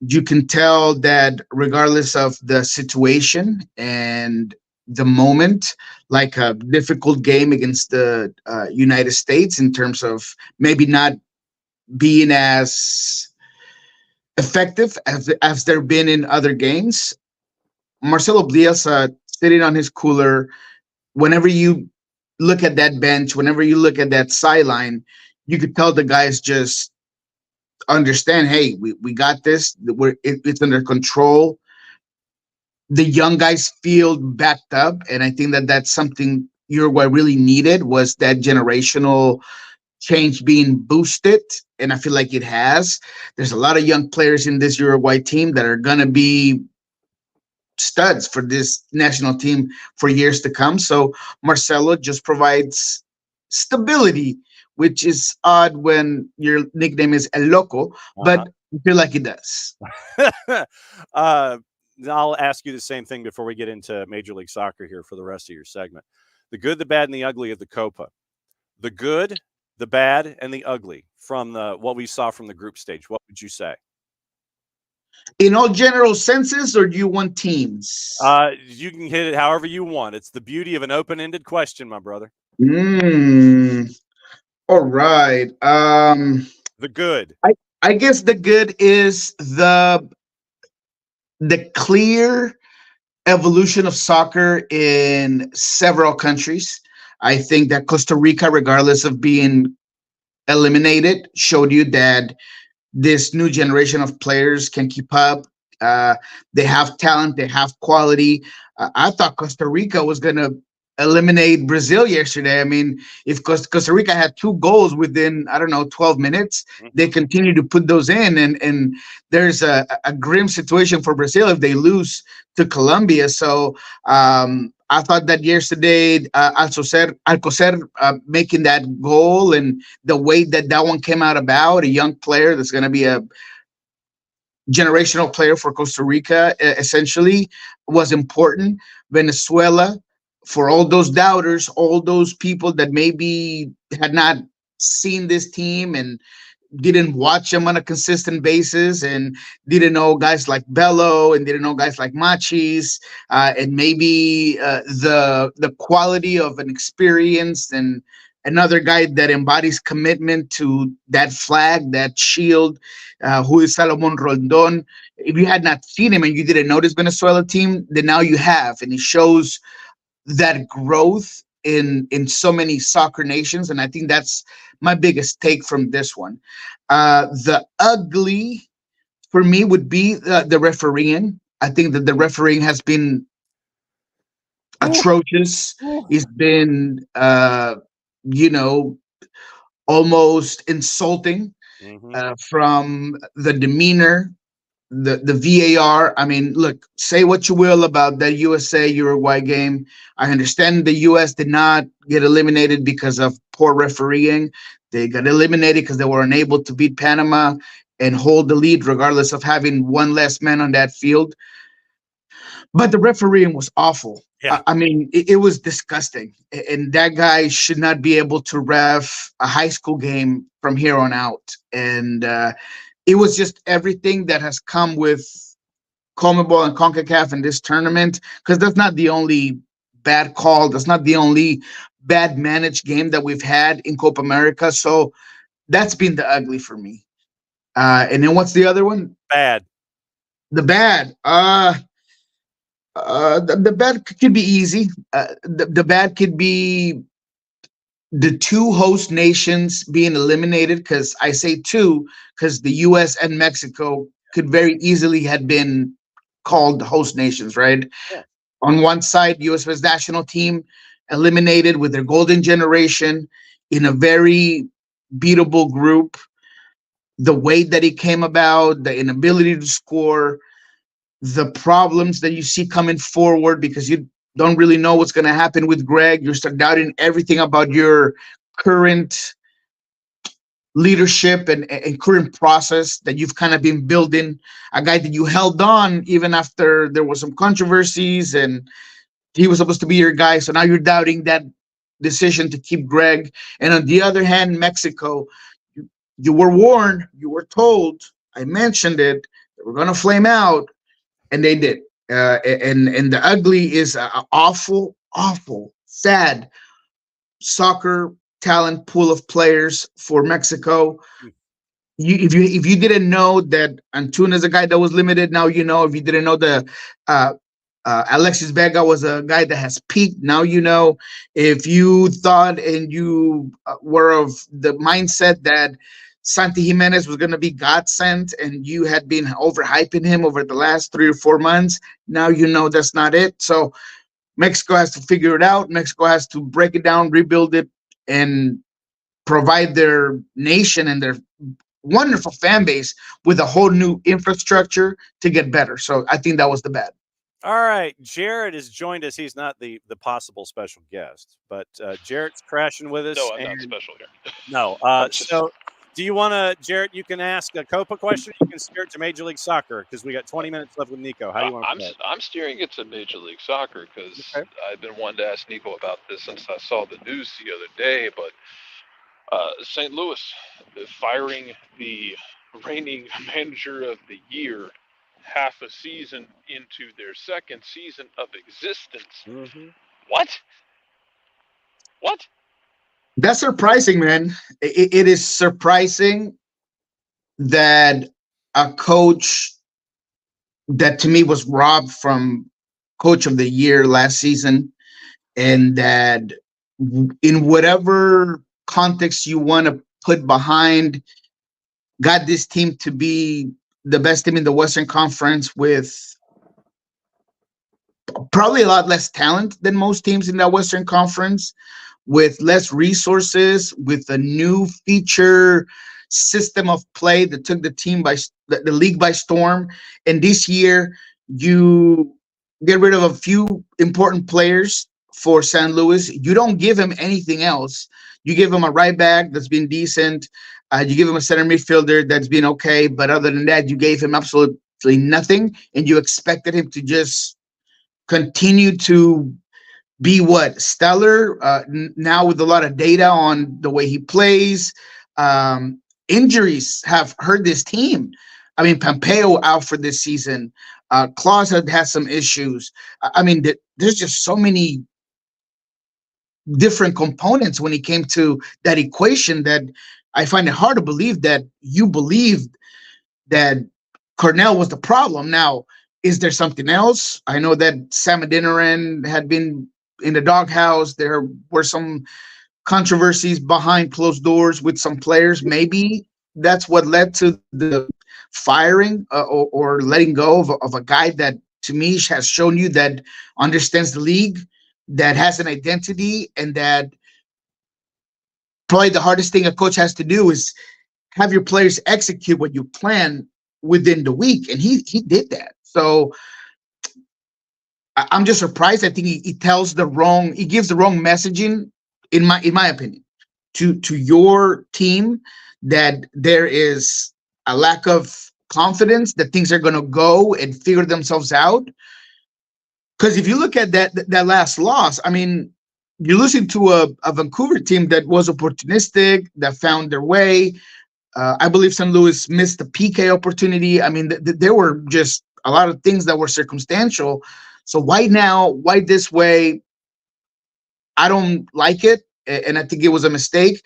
You can tell that regardless of the situation and the moment, like a difficult game against the United States in terms of maybe not being as effective as they've been in other games, Marcelo Bielsa sitting on his cooler, whenever you look at that bench, whenever you look at that sideline, you could tell the guys just understand, hey, we got this. It's under control. The young guys feel backed up, and I think that that's something Uruguay really needed, was that generational change being boosted, and I feel like it has. There's a lot of young players in this Uruguay team that are going to be studs for this national team for years to come. So Marcelo just provides stability, which is odd when your nickname is El Loco, but I feel like it does. I'll ask you the same thing before we get into Major League Soccer here for the rest of your segment. The good, the bad, and the ugly of the Copa. The good, the bad, and the ugly from what we saw from the group stage. What would you say? In all general senses, or do you want teams? You can hit it however you want. It's the beauty of an open-ended question, my brother. All right. The good. I guess the good is the clear evolution of soccer in several countries. I think that Costa Rica, regardless of being eliminated, showed you that this new generation of players can keep up. They have talent, they have quality. I thought Costa Rica was going to eliminate Brazil yesterday. I mean, if Costa Rica had 2 goals within, 12 minutes, they continue to put those in. And there's a grim situation for Brazil if they lose to Colombia. So I thought that yesterday, Alcocer making that goal and the way that one came out about, a young player that's going to be a generational player for Costa Rica, essentially, was important. Venezuela, for all those doubters, all those people that maybe had not seen this team and didn't watch them on a consistent basis and didn't know guys like Bello and didn't know guys like Machis, and maybe the quality of an experienced and another guy that embodies commitment to that flag, that shield, who is Salomon Rondon. If you had not seen him and you didn't know this Venezuela team, then now you have, and he shows that growth in so many soccer nations, and I think that's my biggest take from this one. The ugly for me would be the refereeing. I think that the refereeing has been atrocious. It's been you know, almost insulting Mm-hmm. from the demeanor, the VAR. I mean, look, say what you will about that USA Uruguay game. I understand the US did not get eliminated because of poor refereeing. They got eliminated because they were unable to beat Panama and hold the lead, regardless of having one less man on that field. But the refereeing was awful. Yeah. I mean, it was disgusting. And that guy should not be able to ref a high school game from here on out. And it was just everything that has come with CONMEBOL and CONCACAF in this tournament, because that's not the only bad call. That's not the only bad managed game that we've had in Copa America. So that's been the ugly for me. And then what's the other one? Bad. The bad. The bad could be easy. The bad could be the two host nations being eliminated, because I say two because the US and Mexico could very easily have been called host nations, right? Yeah. On one side, US national team eliminated with their golden generation in a very beatable group. The way that it came about, the inability to score, the problems that you see coming forward because you don't really know what's going to happen with Greg. You start doubting everything about your current leadership and current process that you've kind of been building. A guy that you held on even after there was some controversies and he was supposed to be your guy. So now you're doubting that decision to keep Greg. And on the other hand, Mexico, you were warned, you were told, I mentioned it, they were going to flame out, and they did. And the ugly is an awful, awful, sad soccer talent pool of players for Mexico. If you didn't know that Antuna is a guy that was limited, now you know. If you didn't know the Alexis Vega was a guy that has peaked, now you know. If you thought and you were of the mindset that Santi Jimenez was going to be God sent and you had been overhyping him over the last 3 or 4 months, now you know that's not it. So Mexico has to figure it out. Mexico has to break it down, rebuild it, and provide their nation and their wonderful fan base with a whole new infrastructure to get better. So I think that was the bad. All right, Jared has joined us. He's not the possible special guest, but Jared's crashing with us. No, I'm not special here. No. So, do you want to, Jared? You can ask a Copa question. You can steer it to Major League Soccer because we got 20 minutes left with Nico. How do you want to? I'm steering it to Major League Soccer because I've been wanting to ask Nico about this since I saw the news the other day. But St. Louis firing the reigning manager of the year half a season into their second season of existence. Mm-hmm. What? That's surprising, man. It is surprising that a coach that to me was robbed from coach of the year last season, and that in whatever context you want to put behind, got this team to be the best team in the Western Conference with probably a lot less talent than most teams in that Western Conference, with less resources, with a new feature system of play that took the league by storm. And this year, you get rid of a few important players for San Luis. You don't give him anything else. You give him a right back that's been decent. You give him a center midfielder that's been okay. But other than that, you gave him absolutely nothing. And you expected him to just continue to be stellar, now with a lot of data on the way he plays. Injuries have hurt this team. I mean, Pompeo out for this season. Claus has some issues. I mean, there's just so many different components when it came to that equation that I find it hard to believe that you believed that Cornell was the problem. Now, is there something else? I know that Sam Adeniran had been in the doghouse. There were some controversies behind closed doors with some players. Maybe that's what led to the firing or letting go of a guy that, to me, has shown you that understands the league, that has an identity, and that probably the hardest thing a coach has to do is have your players execute what you plan within the week, and he did that. So I'm just surprised. I think he tells the wrong, he gives the wrong messaging, in my opinion, to your team, that there is a lack of confidence that things are going to go and figure themselves out. Because if you look at that last loss, I mean, you're losing to a Vancouver team that was opportunistic, that found their way. I believe St. Louis missed the PK opportunity. I mean, there were just a lot of things that were circumstantial. So why now? Why this way? I don't like it, and I think it was a mistake.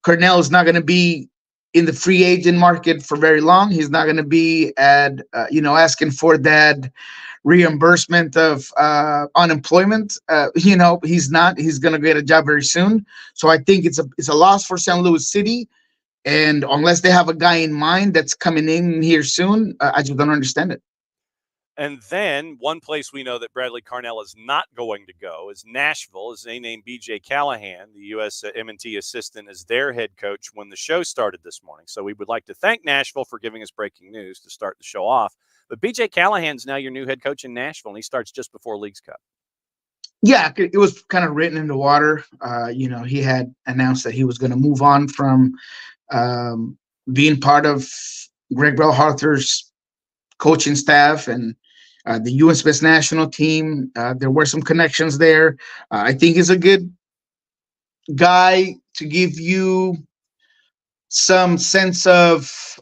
Cornell is not going to be in the free agent market for very long. He's not going to be at asking for that reimbursement of unemployment. He's not. He's going to get a job very soon. So I think it's a loss for St. Louis City. And unless they have a guy in mind that's coming in here soon, I just don't understand it. And then one place we know that Bradley Carnell is not going to go is Nashville, as they named B.J. Callahan, the U.S. M&T assistant, as their head coach when the show started this morning. So we would like to thank Nashville for giving us breaking news to start the show off. But B.J. Callahan's now your new head coach in Nashville, and he starts just before Leagues Cup. Yeah, it was kind of written in the water. He had announced that he was going to move on from being part of Greg Berhalter's coaching staff and the U.S. Best National Team. There were some connections there. I think he's a good guy to give you some sense of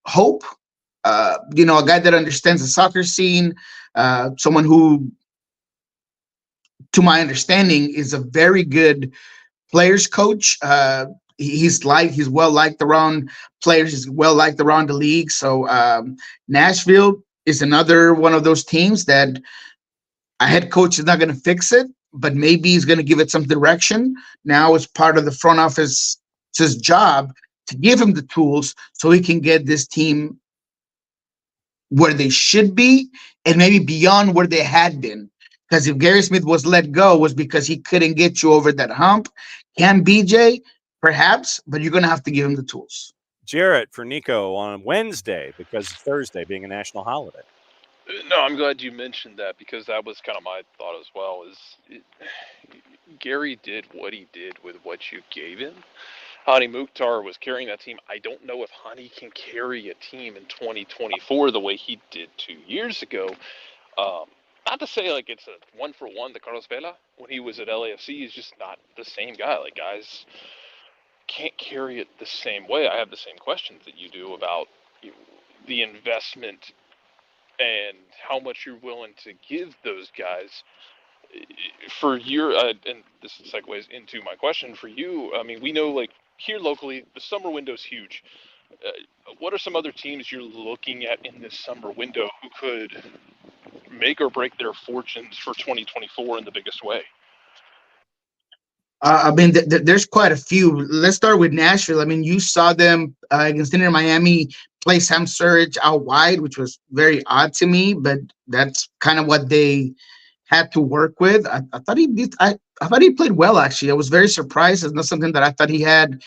hope. A guy that understands the soccer scene, someone who, to my understanding, is a very good players coach. He's well liked around players. He's well liked around the league. So Nashville is another one of those teams that a head coach is not going to fix it, but maybe he's going to give it some direction. Now it's part of the front office's job to give him the tools so he can get this team where they should be and maybe beyond where they had been. Because if Gary Smith was let go, was because he couldn't get you over that hump. Can BJ? Perhaps, but you're going to have to give him the tools. Jarrett for Nico on Wednesday, because Thursday being a national holiday. No, I'm glad you mentioned that, because that was kind of my thought as well. Gary did what he did with what you gave him. Hani Mukhtar was carrying that team. I don't know if Hani can carry a team in 2024 the way he did 2 years ago. Not to say like it's a one-for-one to Carlos Vela when he was at LAFC. He's just not the same guy. Like, guys can't carry it the same way. I have the same questions that you do about the investment and how much you're willing to give those guys. For your and this segues into my question for you. I mean, we know, like, here locally, the summer window's huge. What are some other teams you're looking at in this summer window who could make or break their fortunes for 2024 in the biggest way? I mean, there's quite a few. Let's start with Nashville. I mean, you saw them against Inter Miami play Sam Surridge out wide, which was very odd to me, but that's kind of what they had to work with. I thought he did. I thought he played well, actually. I was very surprised. It's not something that I thought he had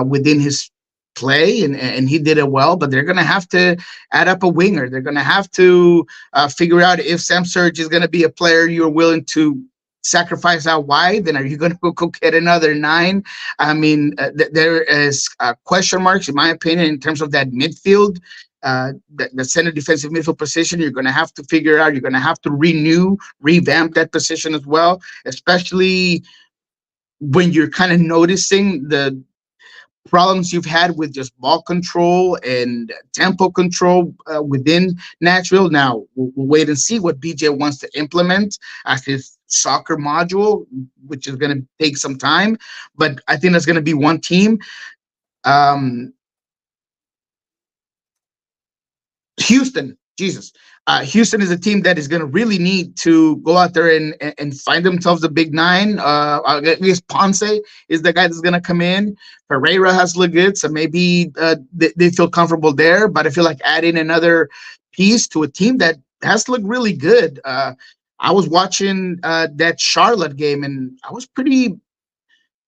within his play, and he did it well. But they're going to have to add up a winger. They're going to have to figure out if Sam Surridge is going to be a player you're willing to sacrifice out wide. Then are you going to go get another 9? I mean, there is question marks, in my opinion, in terms of that midfield. The center defensive midfield position, you're going to have to figure out. You're going to have to revamp that position as well, especially when you're kind of noticing the problems you've had with just ball control and tempo control within Nashville. Now, we'll wait and see what BJ wants to implement as his soccer module, which is going to take some time. But I think that's going to be one team. Houston, Jesus. Houston is a team that is going to really need to go out there and find themselves a big 9. I guess Ponce is the guy that's going to come in. Pereira has looked good, so maybe they feel comfortable there. But I feel like adding another piece to a team that has looked really good. I was watching that Charlotte game, and I was pretty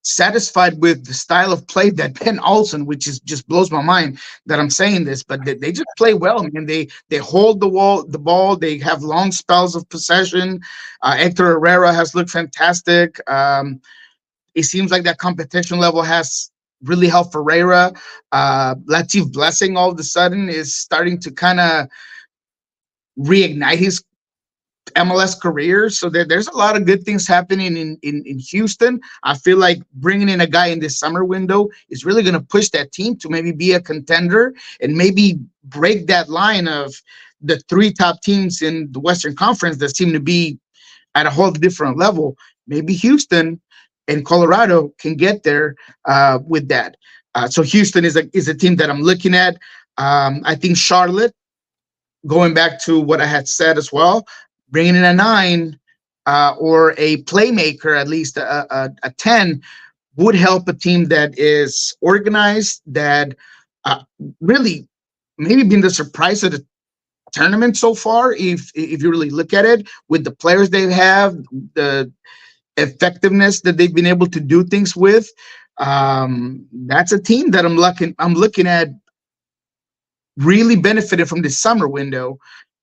satisfied with the style of play that Ben Olsen, which is just blows my mind that I'm saying this, but they just play well, man. They hold the ball. They have long spells of possession. Hector Herrera has looked fantastic. It seems like that competition level has really helped Ferreira. Latif Blessing all of a sudden is starting to kind of reignite his MLS career. So there's a lot of good things happening in Houston. I feel like bringing in a guy in this summer window is really going to push that team to maybe be a contender and maybe break that line of the three top teams in the Western Conference that seem to be at a whole different level. Maybe Houston and Colorado can get there with that. So Houston is a team that I'm looking at. I think Charlotte, going back to what I had said as well, bringing in a 9 or a playmaker, at least a 10, would help a team that is organized, that really maybe been the surprise of the tournament so far, if you really look at it, with the players they have, the effectiveness that they've been able to do things with. That's a team that I'm looking at really benefited from this summer window.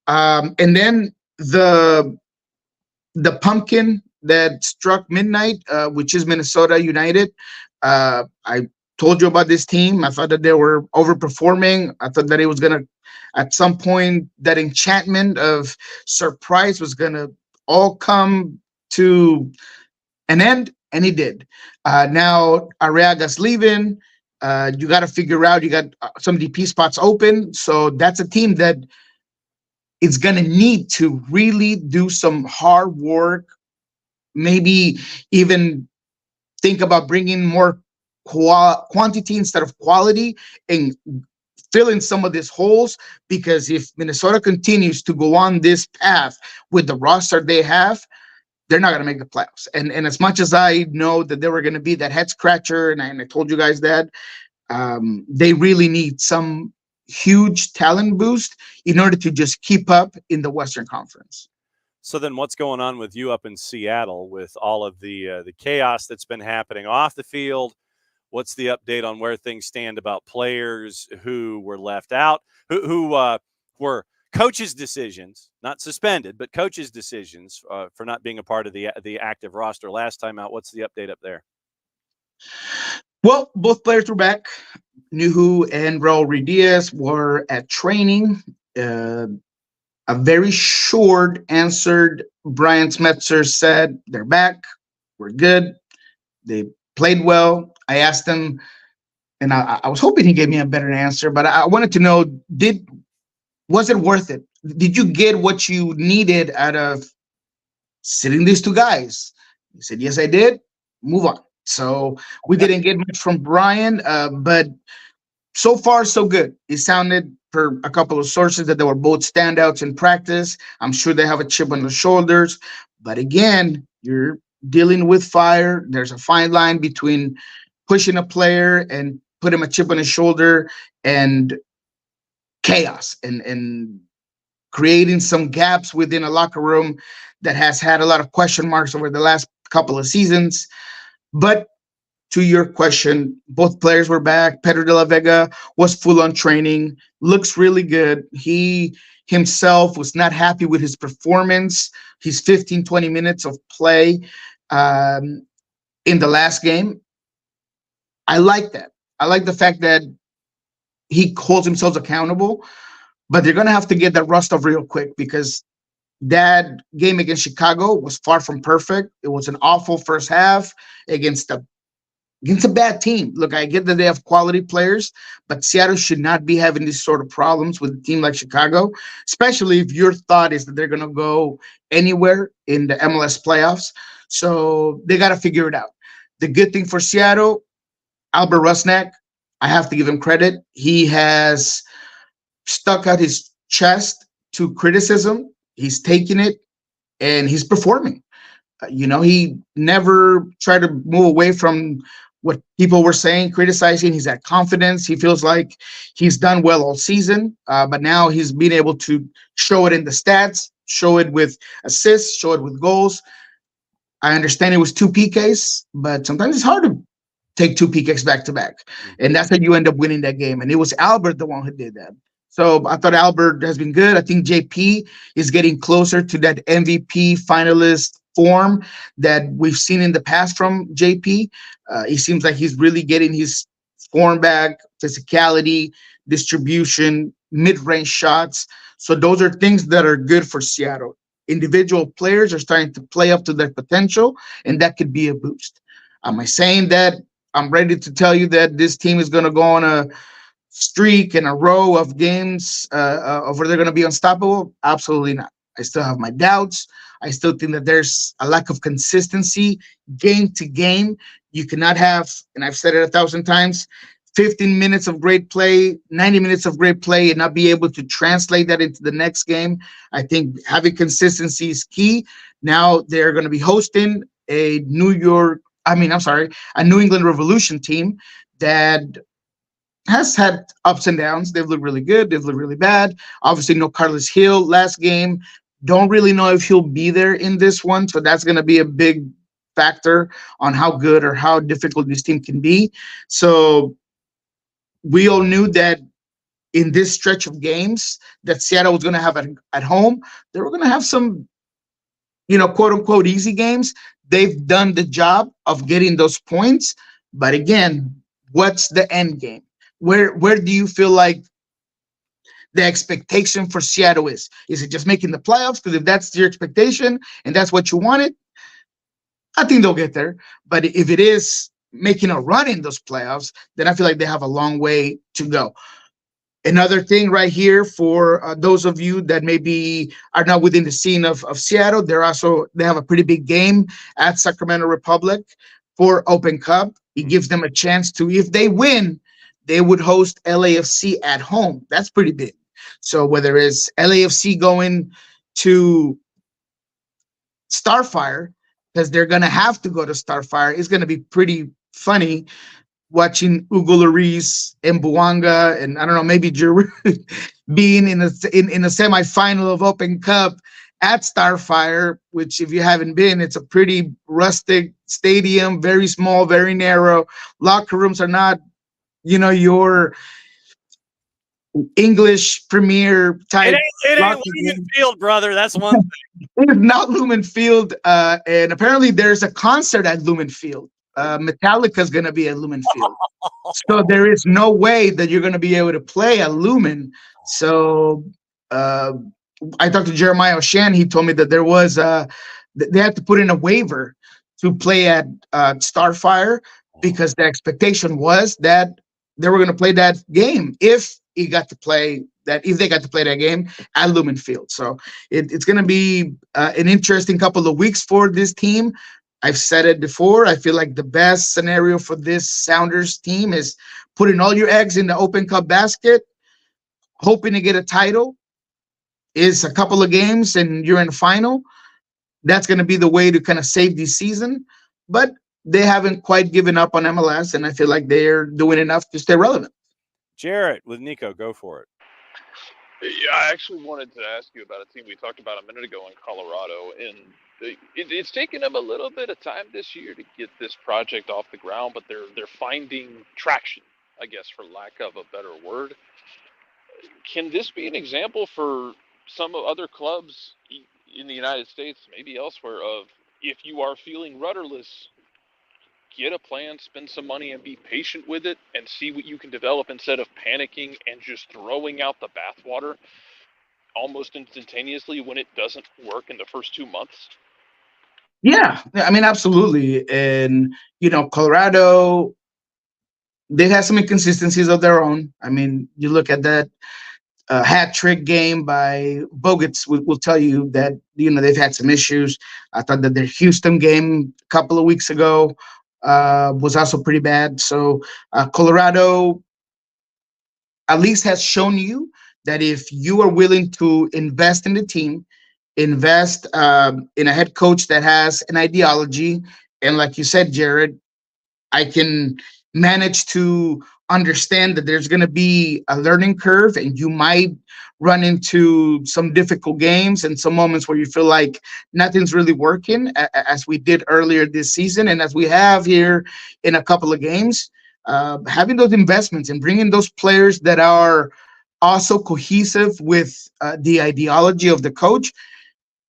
And then the pumpkin that struck midnight, which is Minnesota United. I told you about this team. I thought that they were overperforming. I thought that it was gonna, at some point, that enchantment of surprise was gonna all come to an end, and it did. Now Arriaga's leaving. You got to figure out, you got some DP spots open. So that's a team that is going to need to really do some hard work, maybe even think about bringing more quantity instead of quality and fill in some of these holes, because if Minnesota continues to go on this path with the roster they have, they're not going to make the playoffs. And as much as I know that they were going to be that head scratcher, and I told you guys that, they really need some huge talent boost in order to just keep up in the Western Conference. So then what's going on with you up in Seattle with all of the chaos that's been happening off the field? What's the update on where things stand about players who were left out, who were coaches' decisions, not suspended, but coaches' decisions for not being a part of the active roster last time out? What's the update up there? Well, both players were back. Nuhu and Raul Ruidiaz were at training. A very short answered Brian Smetzer said, they're back. We're good. They played well. I asked him, and I was hoping he gave me a better answer, but I wanted to know, was it worth it? Did you get what you needed out of sitting these two guys? He said, yes, I did. Move on. So we didn't get much from Brian, but so far, so good. It sounded, per a couple of sources, that they were both standouts in practice. I'm sure they have a chip on their shoulders. But again, you're dealing with fire. There's a fine line between pushing a player and putting a chip on his shoulder and chaos and creating some gaps within a locker room that has had a lot of question marks over the last couple of seasons. But to your question, both players were back. Pedro de la Vega was full on training, looks really good. He himself was not happy with his performance, his 15, 20 minutes of play in the last game. I like that. I like the fact that he holds himself accountable, but they're going to have to get that rust off real quick, because that game against Chicago was far from perfect. It was an awful first half against a bad team. Look, I get that they have quality players, but Seattle should not be having these sort of problems with a team like Chicago, especially if your thought is that they're going to go anywhere in the MLS playoffs. So they got to figure it out. The good thing for Seattle, Albert Rusnak, I have to give him credit. He has stuck out his chest to criticism. He's taking it, and he's performing. He never tried to move away from what people were saying, criticizing. He's had confidence. He feels like he's done well all season, but now he's been able to show it in the stats, show it with assists, show it with goals. I understand it was 2 PKs, but sometimes it's hard to take two PKs back to back. And that's how you end up winning that game. And it was Albert the one who did that. So I thought Albert has been good. I think JP is getting closer to that MVP finalist form that we've seen in the past from JP. He seems like he's really getting his form back, physicality, distribution, mid-range shots. So those are things that are good for Seattle. Individual players are starting to play up to their potential, and that could be a boost. Am I saying that I'm ready to tell you that this team is going to go on a streak and a row of games of where they're going to be unstoppable? Absolutely not. I still have my doubts. I still think that there's a lack of consistency game to game. You cannot have, and I've said it 1,000 times, 15 minutes of great play, 90 minutes of great play, and not be able to translate that into the next game. I think having consistency is key. Now they're going to be hosting a New England Revolution team that has had ups and downs. They've looked really good. They've looked really bad. Obviously, no Carlos Hill last game. Don't really know if he'll be there in this one. So that's going to be a big factor on how good or how difficult this team can be. So we all knew that in this stretch of games that Seattle was going to have at home, they were going to have some, quote unquote, easy games. They've done the job of getting those points. But again, what's the end game? Where do you feel like the expectation for Seattle is? Is it just making the playoffs? Because if that's your expectation and that's what you wanted, I think they'll get there. But if it is making a run in those playoffs, then I feel like they have a long way to go. Another thing right here for those of you that maybe are not within the scene of Seattle, they have a pretty big game at Sacramento Republic for Open Cup. It gives them a chance to, if they win, they would host LAFC at home. That's pretty big. So whether it's LAFC going to Starfire, because they're going to have to go to Starfire, it's going to be pretty funny watching Hugo Lloris and Buanga and I don't know, maybe Giroud being in a semifinal of Open Cup at Starfire, which if you haven't been, it's a pretty rustic stadium, very small, very narrow. Locker rooms are not, your English Premier type. It ain't Lumen Field, brother. That's one thing. It is not Lumen Field, and apparently there's a concert at Lumen Field. Metallica's going to be at Lumen Field. So there is no way that you're going to be able to play at Lumen. So I talked to Jeremiah Oshan. He told me that there was they had to put in a waiver to play at Starfire because the expectation was that they were going to play that game if they got to play that game at Lumen Field. So it's going to be an interesting couple of weeks for this team. I've said it before. I feel like the best scenario for this Sounders team is putting all your eggs in the Open Cup basket, hoping to get a title. Is a couple of games and you're in the final. That's going to be the way to kind of save this season. But they haven't quite given up on MLS, and I feel like they're doing enough to stay relevant. Jarrett with Nico, go for it. Yeah, I actually wanted to ask you about a team we talked about a minute ago in Colorado, and it's taken them a little bit of time this year to get this project off the ground, but they're finding traction, I guess, for lack of a better word. Can this be an example for some other clubs in the United States, maybe elsewhere, of if you are feeling rudderless, get a plan, spend some money, and be patient with it and see what you can develop instead of panicking and just throwing out the bathwater almost instantaneously when it doesn't work in the first 2 months? Yeah, I mean, absolutely. And, Colorado, they've had some inconsistencies of their own. I mean, you look at that hat trick game by Bogut's will tell you that, they've had some issues. I thought that their Houston game a couple of weeks ago was also pretty bad. So Colorado at least has shown you that if you are willing to invest in the team, invest in a head coach that has an ideology, and like you said, Jared, I can manage to understand that there's going to be a learning curve, and you might run into some difficult games and some moments where you feel like nothing's really working, as we did earlier this season and as we have here in a couple of games. Having those investments and bringing those players that are also cohesive with the ideology of the coach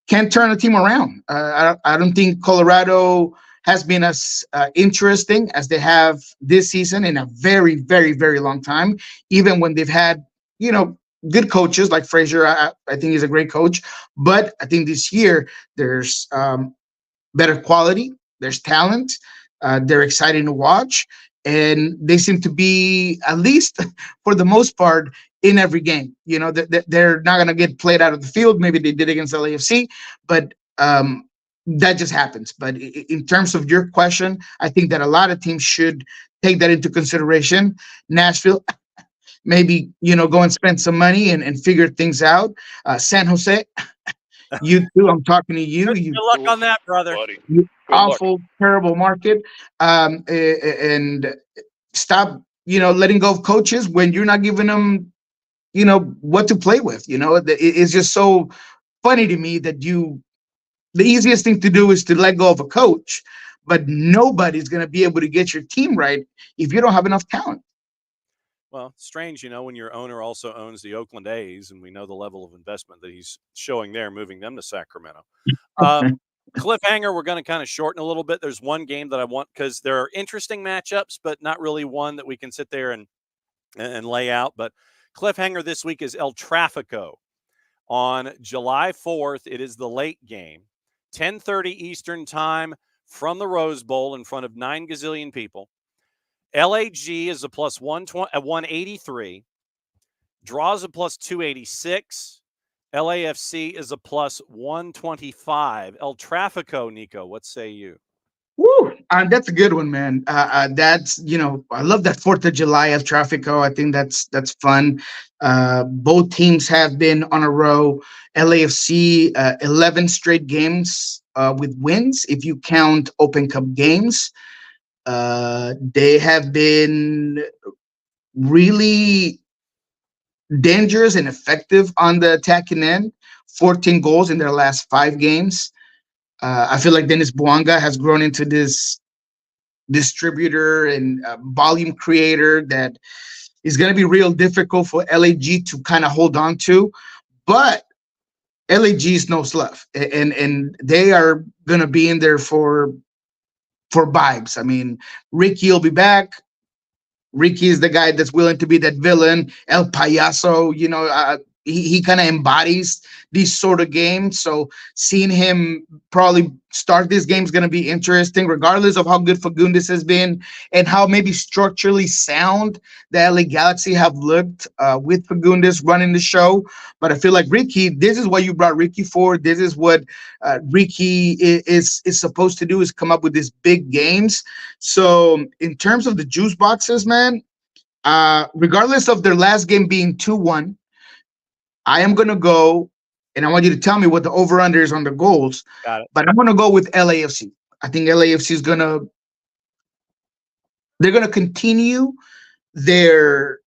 can turn a team around. I don't think Colorado has been as interesting as they have this season in a very, very, very long time. Even when they've had, good coaches like Frazier, I think he's a great coach. But I think this year there's better quality, there's talent, they're exciting to watch, and they seem to be, at least for the most part, in every game. They're not going to get played out of the field. Maybe they did against LAFC, but that just happens. But in terms of your question, I think that a lot of teams should take that into consideration. Nashville, maybe, go and spend some money and figure things out. San Jose, you too. I'm talking to you. Good luck on that, brother. Buddy. You Good awful, luck. terrible market. And stop, letting go of coaches when you're not giving them, what to play with. It's just so funny to me that the easiest thing to do is to let go of a coach, but nobody's going to be able to get your team right if you don't have enough talent. Well, strange, when your owner also owns the Oakland A's, and we know the level of investment that he's showing there, moving them to Sacramento. Cliffhanger, we're going to kind of shorten a little bit. There's one game that I want, because there are interesting matchups, but not really one that we can sit there and lay out. But cliffhanger this week is El Tráfico. On July 4th, it is the late game, 10:30 Eastern time from the Rose Bowl in front of 9 gazillion people. LAG is a plus 183. Draws a plus 286. LAFC is a plus 125. El Tráfico, Nico, what say you? Woo! That's a good one, man. That's, I love that 4th of July El Tráfico. I think that's fun. Both teams have been on a row. LAFC, 11 straight games with wins, if you count Open Cup games. They have been really dangerous and effective on the attacking end. 14 goals in their last 5 games. I feel like Dennis Bouanga has grown into this distributor and volume creator that is going to be real difficult for LAG to kind of hold on to. But LAG is no slough, and they are going to be in there for vibes. I mean, Ricky will be back. Ricky is the guy that's willing to be that villain, El Payaso. He kind of embodies these sort of games. So seeing him probably start this game is going to be interesting, regardless of how good Fagundes has been and how maybe structurally sound the LA Galaxy have looked with Fagundes running the show. But I feel like Ricky, this is what you brought Ricky for. This is what Ricky is supposed to do, is come up with these big games. So in terms of the juice boxes, man, regardless of their last game being 2-1, I am going to go, and I want you to tell me what the over-under is on the goals. Got it. But I'm going to go with LAFC. I think LAFC is they're going to continue their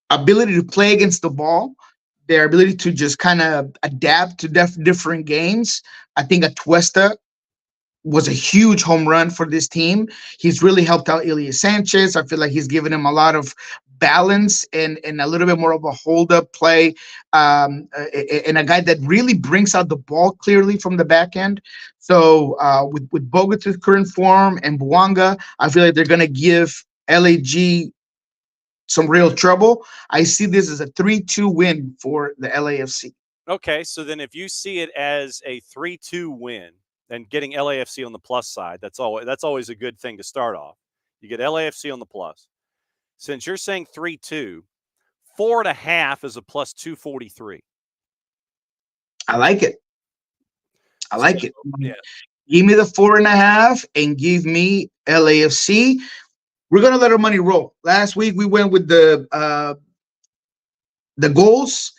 ability to play against the ball, their ability to just kind of adapt to different games. I think Atuesta was a huge home run for this team. He's really helped out Ilya Sanchez. I feel like he's given him a lot of balance and a little bit more of a hold-up play, and a guy that really brings out the ball clearly from the back end. So with Boga's current form and Bouanga, I feel like they're going to give LAG some real trouble. I see this as a 3-2 win for the LAFC. Okay, so then if you see it as a 3-2 win, and getting LAFC on the plus side, that's always a good thing to start off. You get LAFC on the plus. Since you're saying 3-2, 4.5 is a plus 243. I like it. Yeah. Give me the 4.5 and give me LAFC. We're gonna let our money roll. Last week we went with the goals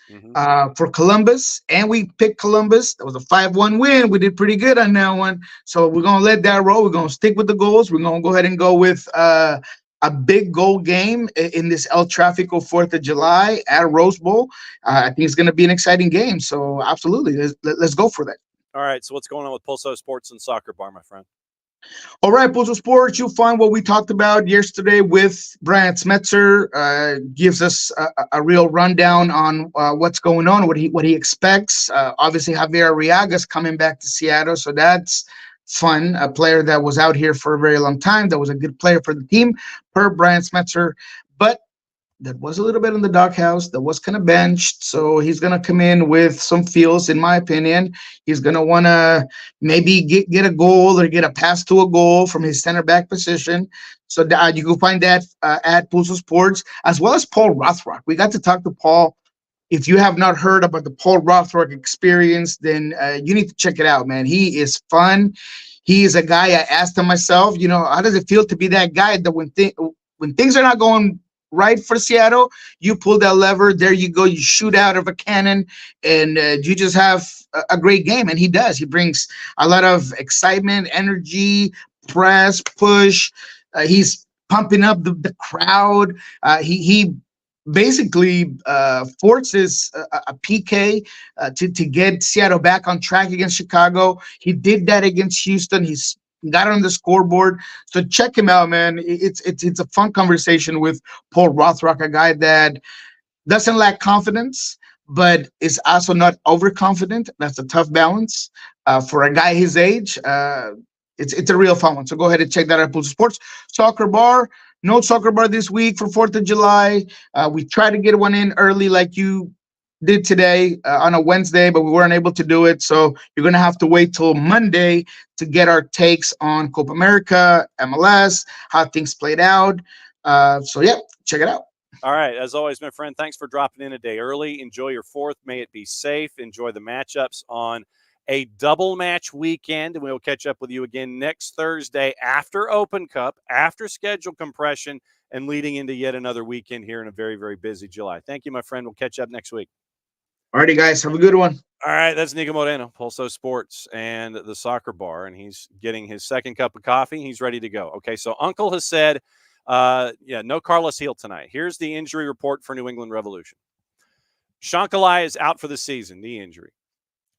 for Columbus, and we picked Columbus. That was a 5-1 win. We did pretty good on that one. So we're going to let that roll. We're going to stick with the goals. We're going to go ahead and go with a big goal game in this El Tráfico 4th of July at Rose Bowl. I think it's going to be an exciting game. So absolutely, let's go for that. All right. So what's going on with Pulso Sports and Soccer Bar, my friend? All right, Pulso Sports, you'll find what we talked about yesterday with Brian Smetzer. Gives us a real rundown on what's going on, what he expects. Obviously, Javier Arriaga's coming back to Seattle, so that's fun. A player that was out here for a very long time, that was a good player for the team, per Brian Smetzer. But that was a little bit in the doghouse, that was kind of benched. So he's going to come in with some feels, in my opinion. He's going to want to maybe get a goal or get a pass to a goal from his center back position. So you can find that at Pulso Sports, as well as Paul Rothrock. We got to talk to Paul. If you have not heard about the Paul Rothrock experience, then you need to check it out, man. He is fun. He is a guy, I asked him myself, how does it feel to be that guy that when things are not going right for Seattle, you pull that lever, there you go, you shoot out of a cannon, and you just have a great game. And he does. He brings a lot of excitement, energy, press, push. He's pumping up the crowd. He basically forces a PK to get Seattle back on track against Chicago. He did that against Houston. He's got it on the scoreboard. So check him out, man. It's a fun conversation with Paul Rothrock, a guy that doesn't lack confidence, but is also not overconfident. That's a tough balance for a guy his age. It's a real fun one. So go ahead and check that out at Pulso Sports. Soccer Bar. No soccer bar this week for 4th of July. We tried to get one in early like you did today on a Wednesday, but we weren't able to do it. So you're going to have to wait till Monday to get our takes on Copa America, MLS, how things played out. So check it out. All right. As always, my friend, thanks for dropping in a day early. Enjoy your 4th. May it be safe. Enjoy the matchups on a double match weekend, and we will catch up with you again next Thursday after Open Cup, after schedule compression, and leading into yet another weekend here in a very, very busy July. Thank you, my friend. We'll catch up next week. All righty, guys. Have a good one. All right. That's Nico Moreno, Pulso Sports and the Soccer Bar, and he's getting his second cup of coffee. He's ready to go. Okay, so Uncle has said, no Carlos Heel tonight. Here's the injury report for New England Revolution. Shankalai is out for the season, knee injury.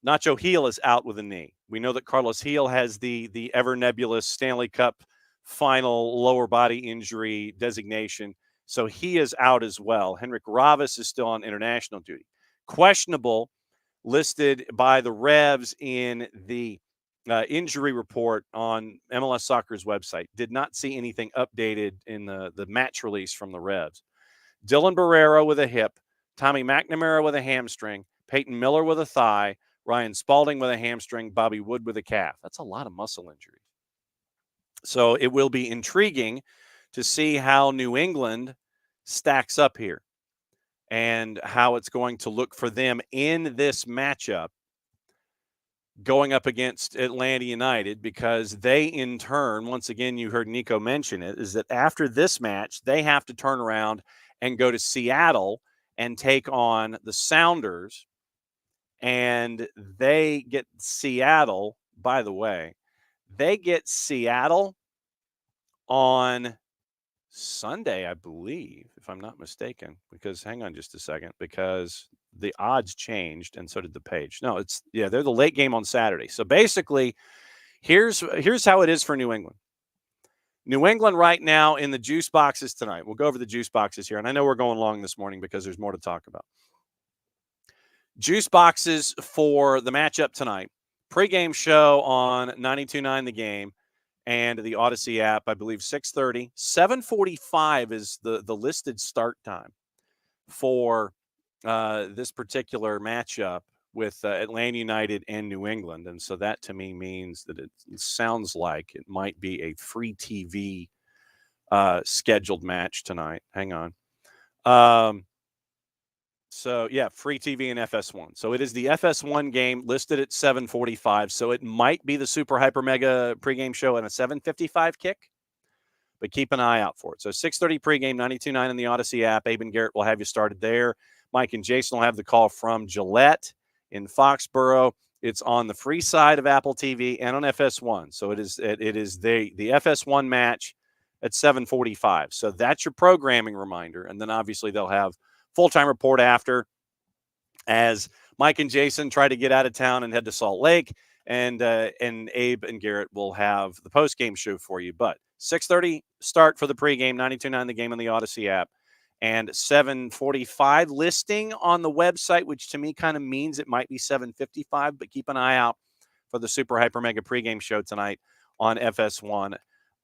Nacho Heel is out with a knee. We know that Carlos Heel has the ever nebulous Stanley Cup final lower body injury designation, so he is out as well. Henrik Ravis is still on international duty. Questionable, listed by the Revs in the injury report on MLS Soccer's website. Did not see anything updated in the match release from the Revs. Dylan Barrera with a hip, Tommy McNamara with a hamstring, Peyton Miller with a thigh, Ryan Spalding with a hamstring, Bobby Wood with a calf. That's a lot of muscle injuries. So it will be intriguing to see how New England stacks up here and how it's going to look for them in this matchup going up against Atlanta United, because they in turn, once again, you heard Nico mention it, is that after this match, they have to turn around and go to Seattle and take on the Sounders. And they get Seattle, by the way, they get Seattle on Sunday, I believe, if I'm not mistaken, because hang on just a second, because the odds changed and so did the page. No, they're the late game on Saturday. So basically, here's how it is for New England. New England right now in the juice boxes tonight. We'll go over the juice boxes here. And I know we're going long this morning because there's more to talk about. Juice boxes for the matchup tonight. Pre-game show on 92.9 The Game and the Odyssey app, I believe 6:30. 7:45 is the listed start time for this particular matchup with Atlanta United and New England. And so that to me means that it sounds like it might be a free TV scheduled match tonight. Hang on. So, free TV and FS1. So it is the FS1 game listed at 7:45. So it might be the Super Hyper Mega pregame show and a 7:55 kick, but keep an eye out for it. So 6:30 pregame, 92.9 in the Odyssey app. Abe and Garrett will have you started there. Mike and Jason will have the call from Gillette in Foxborough. It's on the free side of Apple TV and on FS1. So it is the FS1 match at 7:45. So that's your programming reminder. And then obviously they'll have full-time report after, as Mike and Jason try to get out of town and head to Salt Lake. And Abe and Garrett will have the post-game show for you. But 6:30 start for the pregame, 92.9 The Game on the Odyssey app. And 7:45 listing on the website, which to me kind of means it might be 7:55, but keep an eye out for the Super Hyper Mega pregame show tonight on FS1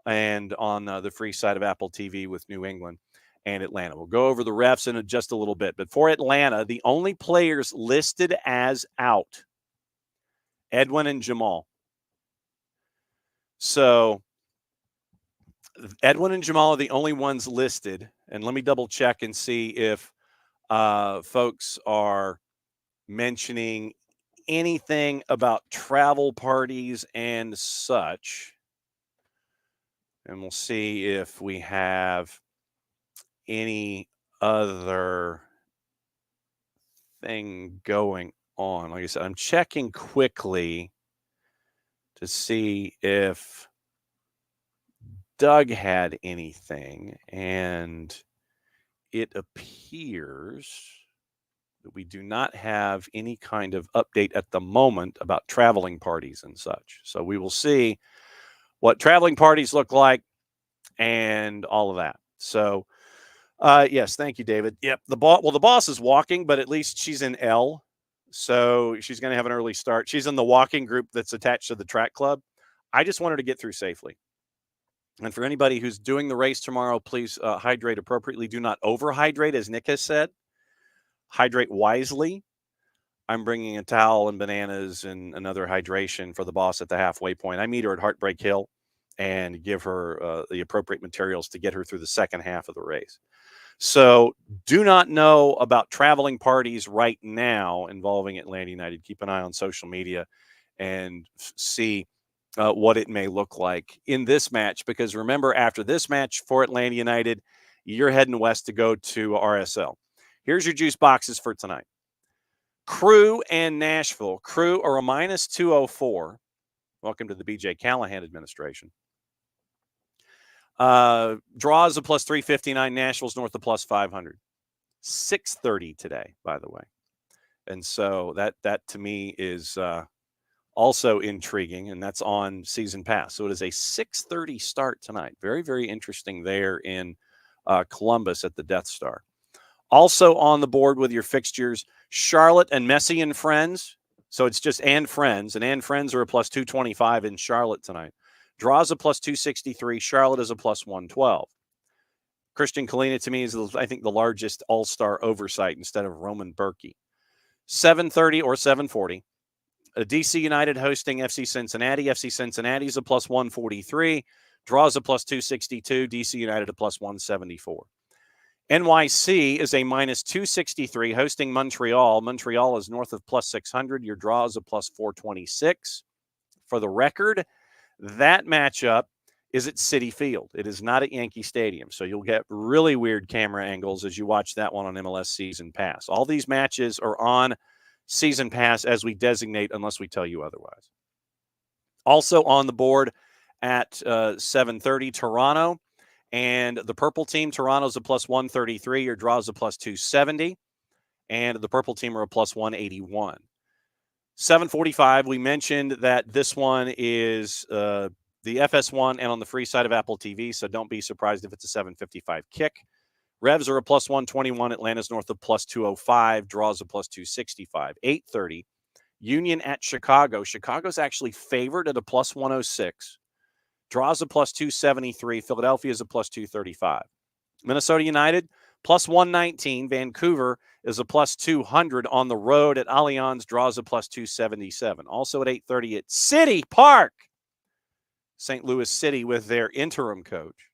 and on the free side of Apple TV with New England and Atlanta. We'll go over the refs in just a little bit. But for Atlanta, the only players listed as out, Edwin and Jamal. So Edwin and Jamal are the only ones listed. And let me double check and see if folks are mentioning anything about travel parties and such. And we'll see if we have any other thing going on. Like I said, I'm checking quickly to see if Doug had anything, and it appears that we do not have any kind of update at the moment about traveling parties and such. So we will see what traveling parties look like and all of that. So yes, thank you, David. Yep, the boss is walking, but at least she's in L, so she's going to have an early start. She's in the walking group that's attached to the track club. I just want her to get through safely. And for anybody who's doing the race tomorrow, please hydrate appropriately. Do not overhydrate, as Nick has said. Hydrate wisely. I'm bringing a towel and bananas and another hydration for the boss at the halfway point. I meet her at Heartbreak Hill and give her the appropriate materials to get her through the second half of the race. So do not know about traveling parties right now involving Atlanta United. Keep an eye on social media and see what it may look like in this match. Because remember, after this match for Atlanta United, you're heading west to go to RSL. Here's your juice boxes for tonight. Crew and Nashville. Crew are a minus 204. Welcome to the BJ Callahan administration. Draws a plus 359. Nashville's north of plus 500. 6:30 today, by the way. And so that to me is also intriguing, and that's on season pass. So it is a 6:30 start tonight. Very, very interesting there in Columbus at the Death Star. Also on the board with your fixtures, Charlotte and Messi and Friends. So it's just and Friends are a plus 225 in Charlotte tonight. Draws a plus 263. Charlotte is a plus 112. Christian Kalina, to me, is, I think, the largest all-star oversight instead of Roman Berkey. 7:30 or 7:40. DC United hosting FC Cincinnati. FC Cincinnati is a plus 143. Draws a plus 262. DC United a plus 174. NYC is a minus 263 hosting Montreal. Montreal is north of plus 600. Your draw is a plus 426. For the record, that matchup is at Citi Field. It is not at Yankee Stadium. So you'll get really weird camera angles as you watch that one on MLS Season Pass. All these matches are on Season Pass as we designate, unless we tell you otherwise. Also on the board at 7:30, Toronto and the purple team. Toronto's a plus 133. Your draw's a plus 270. And the purple team are a plus 181. 7:45, we mentioned that this one is the FS1 and on the free side of Apple TV, so don't be surprised if it's a 7:55 kick. Revs are a plus 121. Atlanta's north of plus 205. Draws a plus 265. 8:30, Union at Chicago. Chicago's actually favored at a plus 106. Draws a plus 273. Philadelphia's a plus 235. Minnesota United, plus 119. Vancouver is a plus 200 on the road at Allianz. Draws a plus 277. Also at 8:30 at City Park, St. Louis City with their interim coach,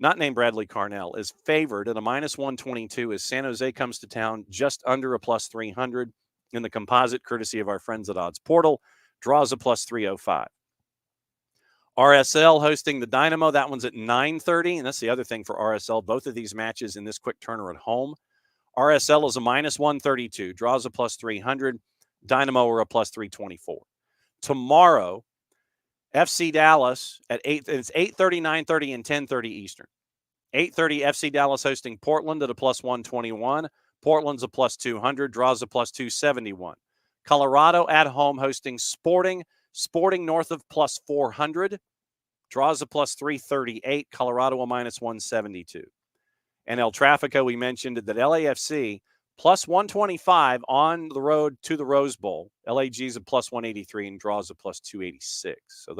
not named Bradley Carnell, is favored at a minus 122 as San Jose comes to town just under a plus 300 in the composite, courtesy of our friends at Odds Portal. Draws a plus 305. RSL hosting the Dynamo. That one's at 9:30, and that's the other thing for RSL. Both of these matches in this quick turn are at home. RSL is a minus 132. Draws a plus 300. Dynamo are a plus 324. Tomorrow FC Dallas at 8. It's 8:30, 9:30, and 10:30 Eastern. 8:30 FC Dallas hosting Portland at a plus 121. Portland's a plus 200. Draws a plus 271. Colorado at home hosting Sporting. Sporting north of plus 400. Draws a plus 338. Colorado a minus 172. And El Trafico, we mentioned that LAFC plus 125 on the road to the Rose Bowl. LAG's a plus 183 and draws a plus 286. So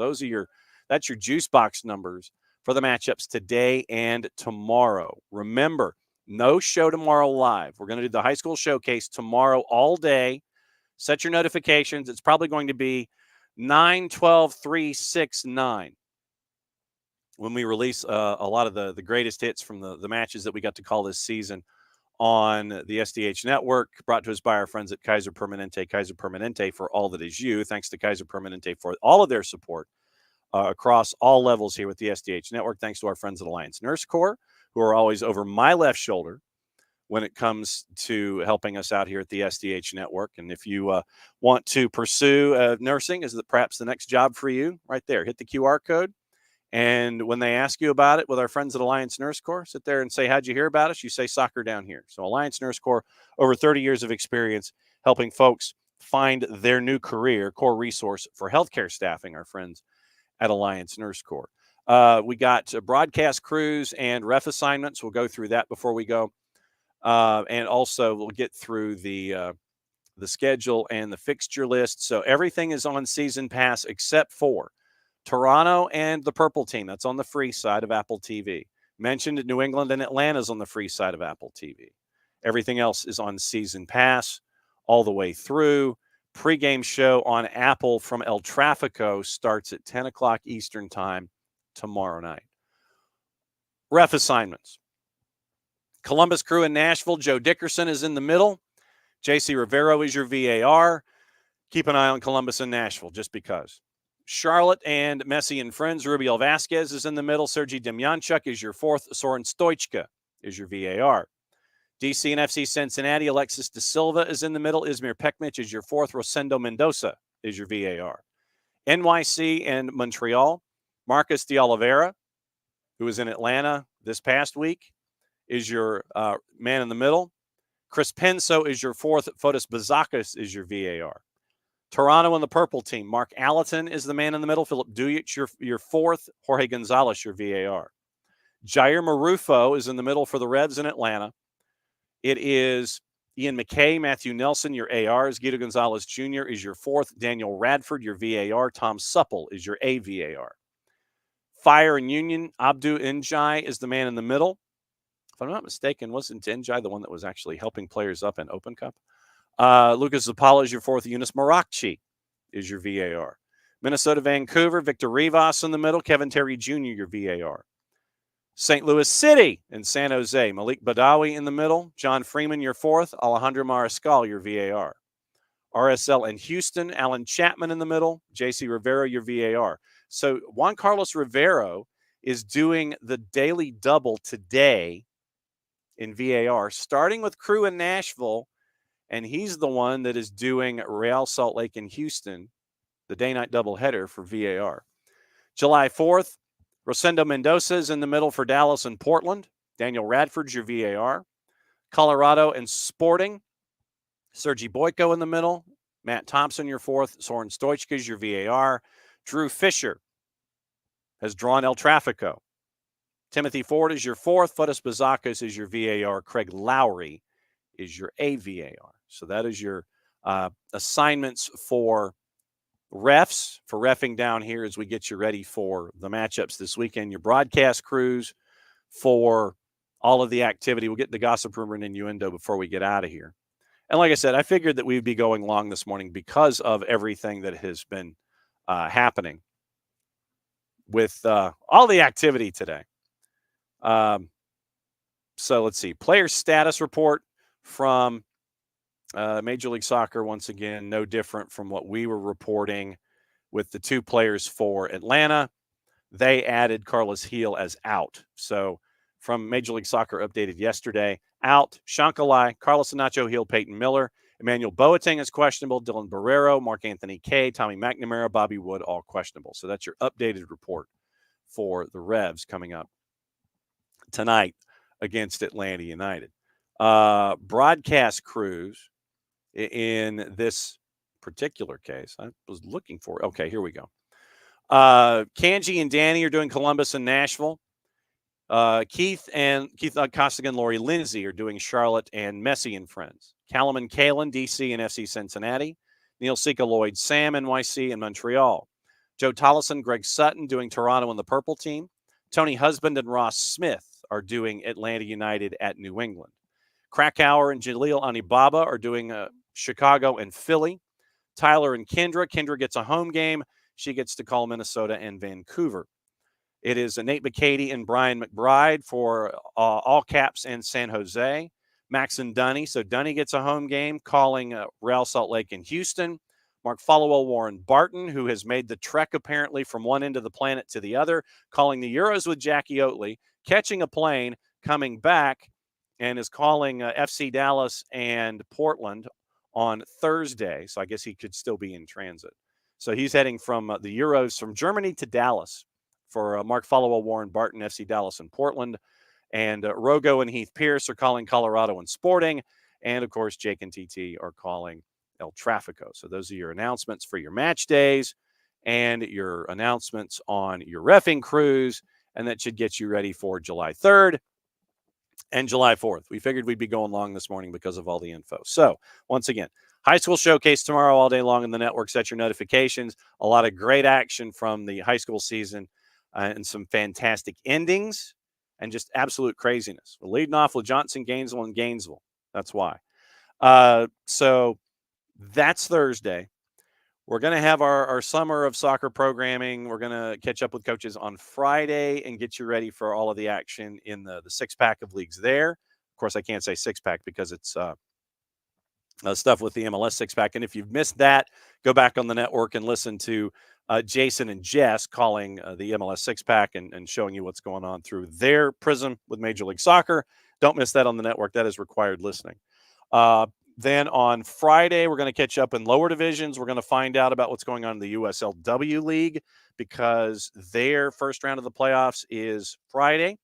that's your juice box numbers for the matchups today and tomorrow. Remember, no show tomorrow live. We're going to do the high school showcase tomorrow all day. Set your notifications. It's probably going to be 9-12-3-6-9 when we release a lot of the greatest hits from the matches that we got to call this season on the SDH network, brought to us by our friends at Kaiser Permanente. Kaiser Permanente, for all that is you. Thanks to Kaiser Permanente for all of their support across all levels here with the SDH network. Thanks to our friends at Alliance Nurse Corps, who are always over my left shoulder when it comes to helping us out here at the SDH network. And if you want to pursue nursing as perhaps the next job for you, right there, hit the QR code. And when they ask you about it with our friends at Alliance Nurse Corps, sit there and say, how'd you hear about us? You say soccer down here. So Alliance Nurse Corps, over 30 years of experience helping folks find their new career, core resource for healthcare staffing, our friends at Alliance Nurse Corps. We got broadcast crews and ref assignments. We'll go through that before we go. And also we'll get through the schedule and the fixture list. So everything is on season pass except for Toronto and the Purple Team. That's on the free side of Apple TV. Mentioned New England and Atlanta's on the free side of Apple TV. Everything else is on season pass all the way through. Pre-game show on Apple from El Trafico starts at 10 o'clock Eastern time tomorrow night. Ref assignments. Columbus Crew in Nashville. Joe Dickerson is in the middle. JC Rivero is your VAR. Keep an eye on Columbus and Nashville just because. Charlotte and Messi and Friends. Rubiel Vasquez is in the middle. Sergei Demyanchuk is your fourth. Soren Stoichka is your VAR. DC and FC Cincinnati. Alexis De Silva is in the middle. Izmir Pekmic is your fourth. Rosendo Mendoza is your VAR. NYC and Montreal. Marcus de Oliveira, who was in Atlanta this past week, is your man in the middle. Chris Penso is your fourth. Fotis Bazakis is your VAR. Toronto and the Purple Team. Mark Allerton is the man in the middle. Philip Dujic, your fourth. Jorge Gonzalez, your VAR. Jair Marufo is in the middle for the Revs in Atlanta. It is Ian McKay, Matthew Nelson, your ARs. Guido Gonzalez Jr. is your fourth. Daniel Radford, your VAR. Tom Supple is your AVAR. Fire and Union, Abdu Njai is the man in the middle. If I'm not mistaken, wasn't Njai the one that was actually helping players up in Open Cup? Lucas Zapala is your fourth. Yunus Marakchi is your VAR. Minnesota, Vancouver, Victor Rivas in the middle. Kevin Terry Jr., your VAR. St. Louis City and San Jose. Malik Badawi in the middle. John Freeman, your fourth. Alejandro Mariscal, your VAR. RSL and Houston. Alan Chapman in the middle. JC Rivero, your VAR. So Juan Carlos Rivero is doing the daily double today in VAR, starting with Crew in Nashville. And he's the one that is doing Real Salt Lake and Houston, the day-night doubleheader for VAR. July 4th, Rosendo Mendoza is in the middle for Dallas and Portland. Daniel Radford's your VAR. Colorado and Sporting. Sergi Boyko in the middle. Matt Thompson, your fourth. Soren Stoichka is your VAR. Drew Fisher has drawn El Trafico. Timothy Ford is your fourth. Fotis Bazakis is your VAR. Craig Lowry is your AVAR. So that is your assignments for refs, for reffing down here as we get you ready for the matchups this weekend. Your broadcast crews for all of the activity. We'll get the gossip, rumor, and innuendo before we get out of here. And like I said, I figured that we'd be going long this morning because of everything that has been happening with all the activity today. So let's see. Player status report from Major League Soccer, once again, no different from what we were reporting with the two players for Atlanta. They added Carlos Heel as out. So from Major League Soccer updated yesterday, out Shankalai, Carlos Nacho Heel, Peyton Miller, Emmanuel Boateng is questionable. Dylan Barrero, Mark Anthony Kaye, Tommy McNamara, Bobby Wood, all questionable. So that's your updated report for the Revs coming up tonight against Atlanta United. Broadcast crews in this particular case, I was looking for. Okay, here we go. Kanji and Danny are doing Columbus and Nashville. Keith Costigan, Lori Lindsay are doing Charlotte and Messi and Friends. Callum and Kalen, DC and FC Cincinnati. Neil Sika, Lloyd, Sam, NYC and Montreal. Joe Tollison, Greg Sutton doing Toronto and the Purple Team. Tony Husband and Ross Smith are doing Atlanta United at New England. Krakauer and Jaleel Anibaba are doing Chicago and Philly. Tyler and Kendra. Kendra gets a home game. She gets to call Minnesota and Vancouver. It is Nate McCady and Brian McBride for All Caps and San Jose. Max and Dunny. So Dunny gets a home game calling Real Salt Lake and Houston. Mark Followell, Warren Barton, who has made the trek apparently from one end of the planet to the other, calling the Euros with Jackie Oatley, catching a plane, coming back, and is calling FC Dallas and Portland on Thursday. So I guess he could still be in transit. So he's heading from the Euros from Germany to Dallas for Mark Followell, Warren Barton, FC Dallas and Portland. And Rogo and Heath Pierce are calling Colorado and Sporting. And, of course, Jake and TT are calling El Trafico. So those are your announcements for your match days and your announcements on your reffing crews. And that should get you ready for July 3rd and July 4th. We figured we'd be going long this morning because of all the info. So, once again, high school showcase tomorrow all day long in the network. Set your notifications. A lot of great action from the high school season and some fantastic endings and just absolute craziness. We're leading off with Johnson, Gainesville, and Gainesville. That's why. So that's Thursday. We're going to have our summer of soccer programming. We're going to catch up with coaches on Friday and get you ready for all of the action in the six-pack of leagues there. Of course, I can't say six-pack because it's stuff with the MLS six-pack. And if you've missed that, go back on the network and listen to Jason and Jess calling the MLS six-pack and showing you what's going on through their prism with Major League Soccer. Don't miss that on the network. That is required listening. Then on Friday, we're going to catch up in lower divisions. We're going to find out about what's going on in the USLW League because their first round of the playoffs is Friday.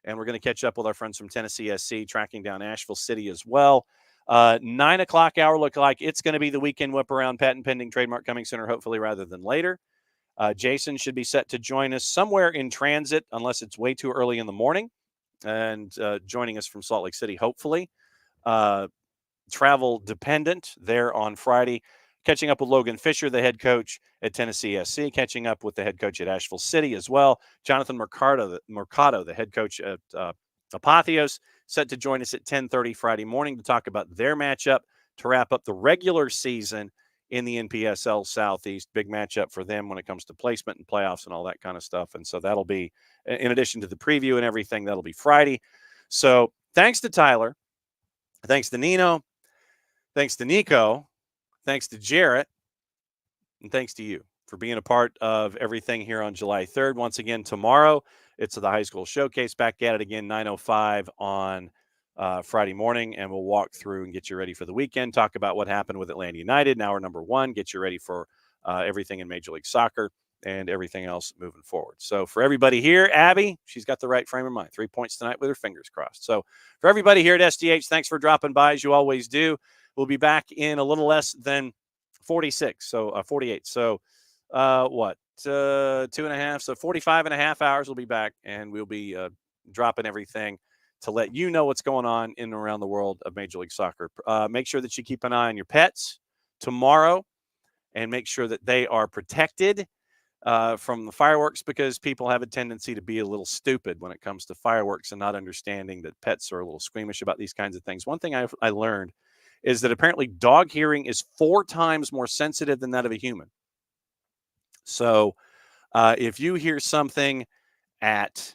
And we're going to catch up with our friends from Tennessee SC, tracking down Asheville City as well. 9 o'clock hour look like it's going to be the weekend whip around patent pending trademark coming sooner, hopefully rather than later. Jason should be set to join us somewhere in transit unless it's way too early in the morning and joining us from Salt Lake City, hopefully. Travel dependent there on Friday. Catching up with Logan Fisher, the head coach at Tennessee SC, catching up with the head coach at Asheville City as well. Jonathan Mercado, the head coach at Apotheos, set to join us at 10:30 Friday morning to talk about their matchup to wrap up the regular season in the NPSL Southeast. Big matchup for them when it comes to placement and playoffs and all that kind of stuff. And so that'll be, in addition to the preview and everything, that'll be Friday. So thanks to Tyler. Thanks to Nino. Thanks to Nico. Thanks to Jarrett. And thanks to you for being a part of everything here on July 3rd. Once again, tomorrow, it's the high school showcase. Back at it again, 9:05 on Friday morning. And we'll walk through and get you ready for the weekend. Talk about what happened with Atlanta United, now we're number one. Get you ready for everything in Major League Soccer and everything else moving forward. So for everybody here, Abby, she's got the right frame of mind. 3 points tonight with her fingers crossed. So for everybody here at SDH, thanks for dropping by as you always do. We'll be back in a little less than 48. So 2.5. So 45 and a half hours we'll be back, and we'll be dropping everything to let you know what's going on in and around the world of Major League Soccer. Make sure that you keep an eye on your pets tomorrow and make sure that they are protected from the fireworks, because people have a tendency to be a little stupid when it comes to fireworks and not understanding that pets are a little squeamish about these kinds of things. One thing I learned is that apparently dog hearing is 4 times more sensitive than that of a human. So if you hear something at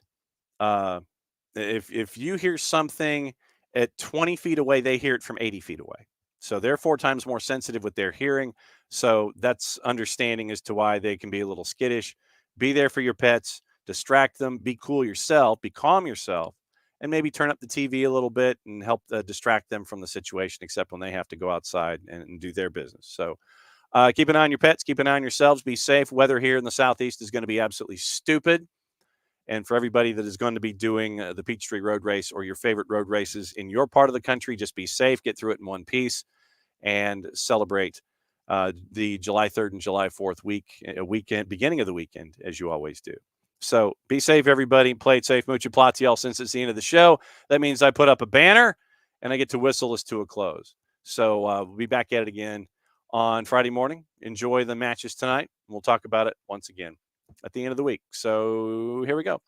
if you hear something at 20 feet away, they hear it from 80 feet away. So they're 4 times more sensitive with their hearing. So that's understanding as to why they can be a little skittish. Be there for your pets, distract them, be cool yourself, be calm yourself, and maybe turn up the TV a little bit and help distract them from the situation, except when they have to go outside and do their business. So keep an eye on your pets, keep an eye on yourselves, be safe. Weather here in the Southeast is going to be absolutely stupid. And for everybody that is going to be doing the Peachtree Road Race or your favorite road races in your part of the country, just be safe, get through it in one piece, and celebrate the July 3rd and July 4th weekend, beginning of the weekend, as you always do. So be safe, everybody. Play it safe. Mucha platiel. Since it's the end of the show, that means I put up a banner and I get to whistle us to a close. So we'll be back at it again on Friday morning. Enjoy the matches tonight. We'll talk about it once again at the end of the week. So here we go.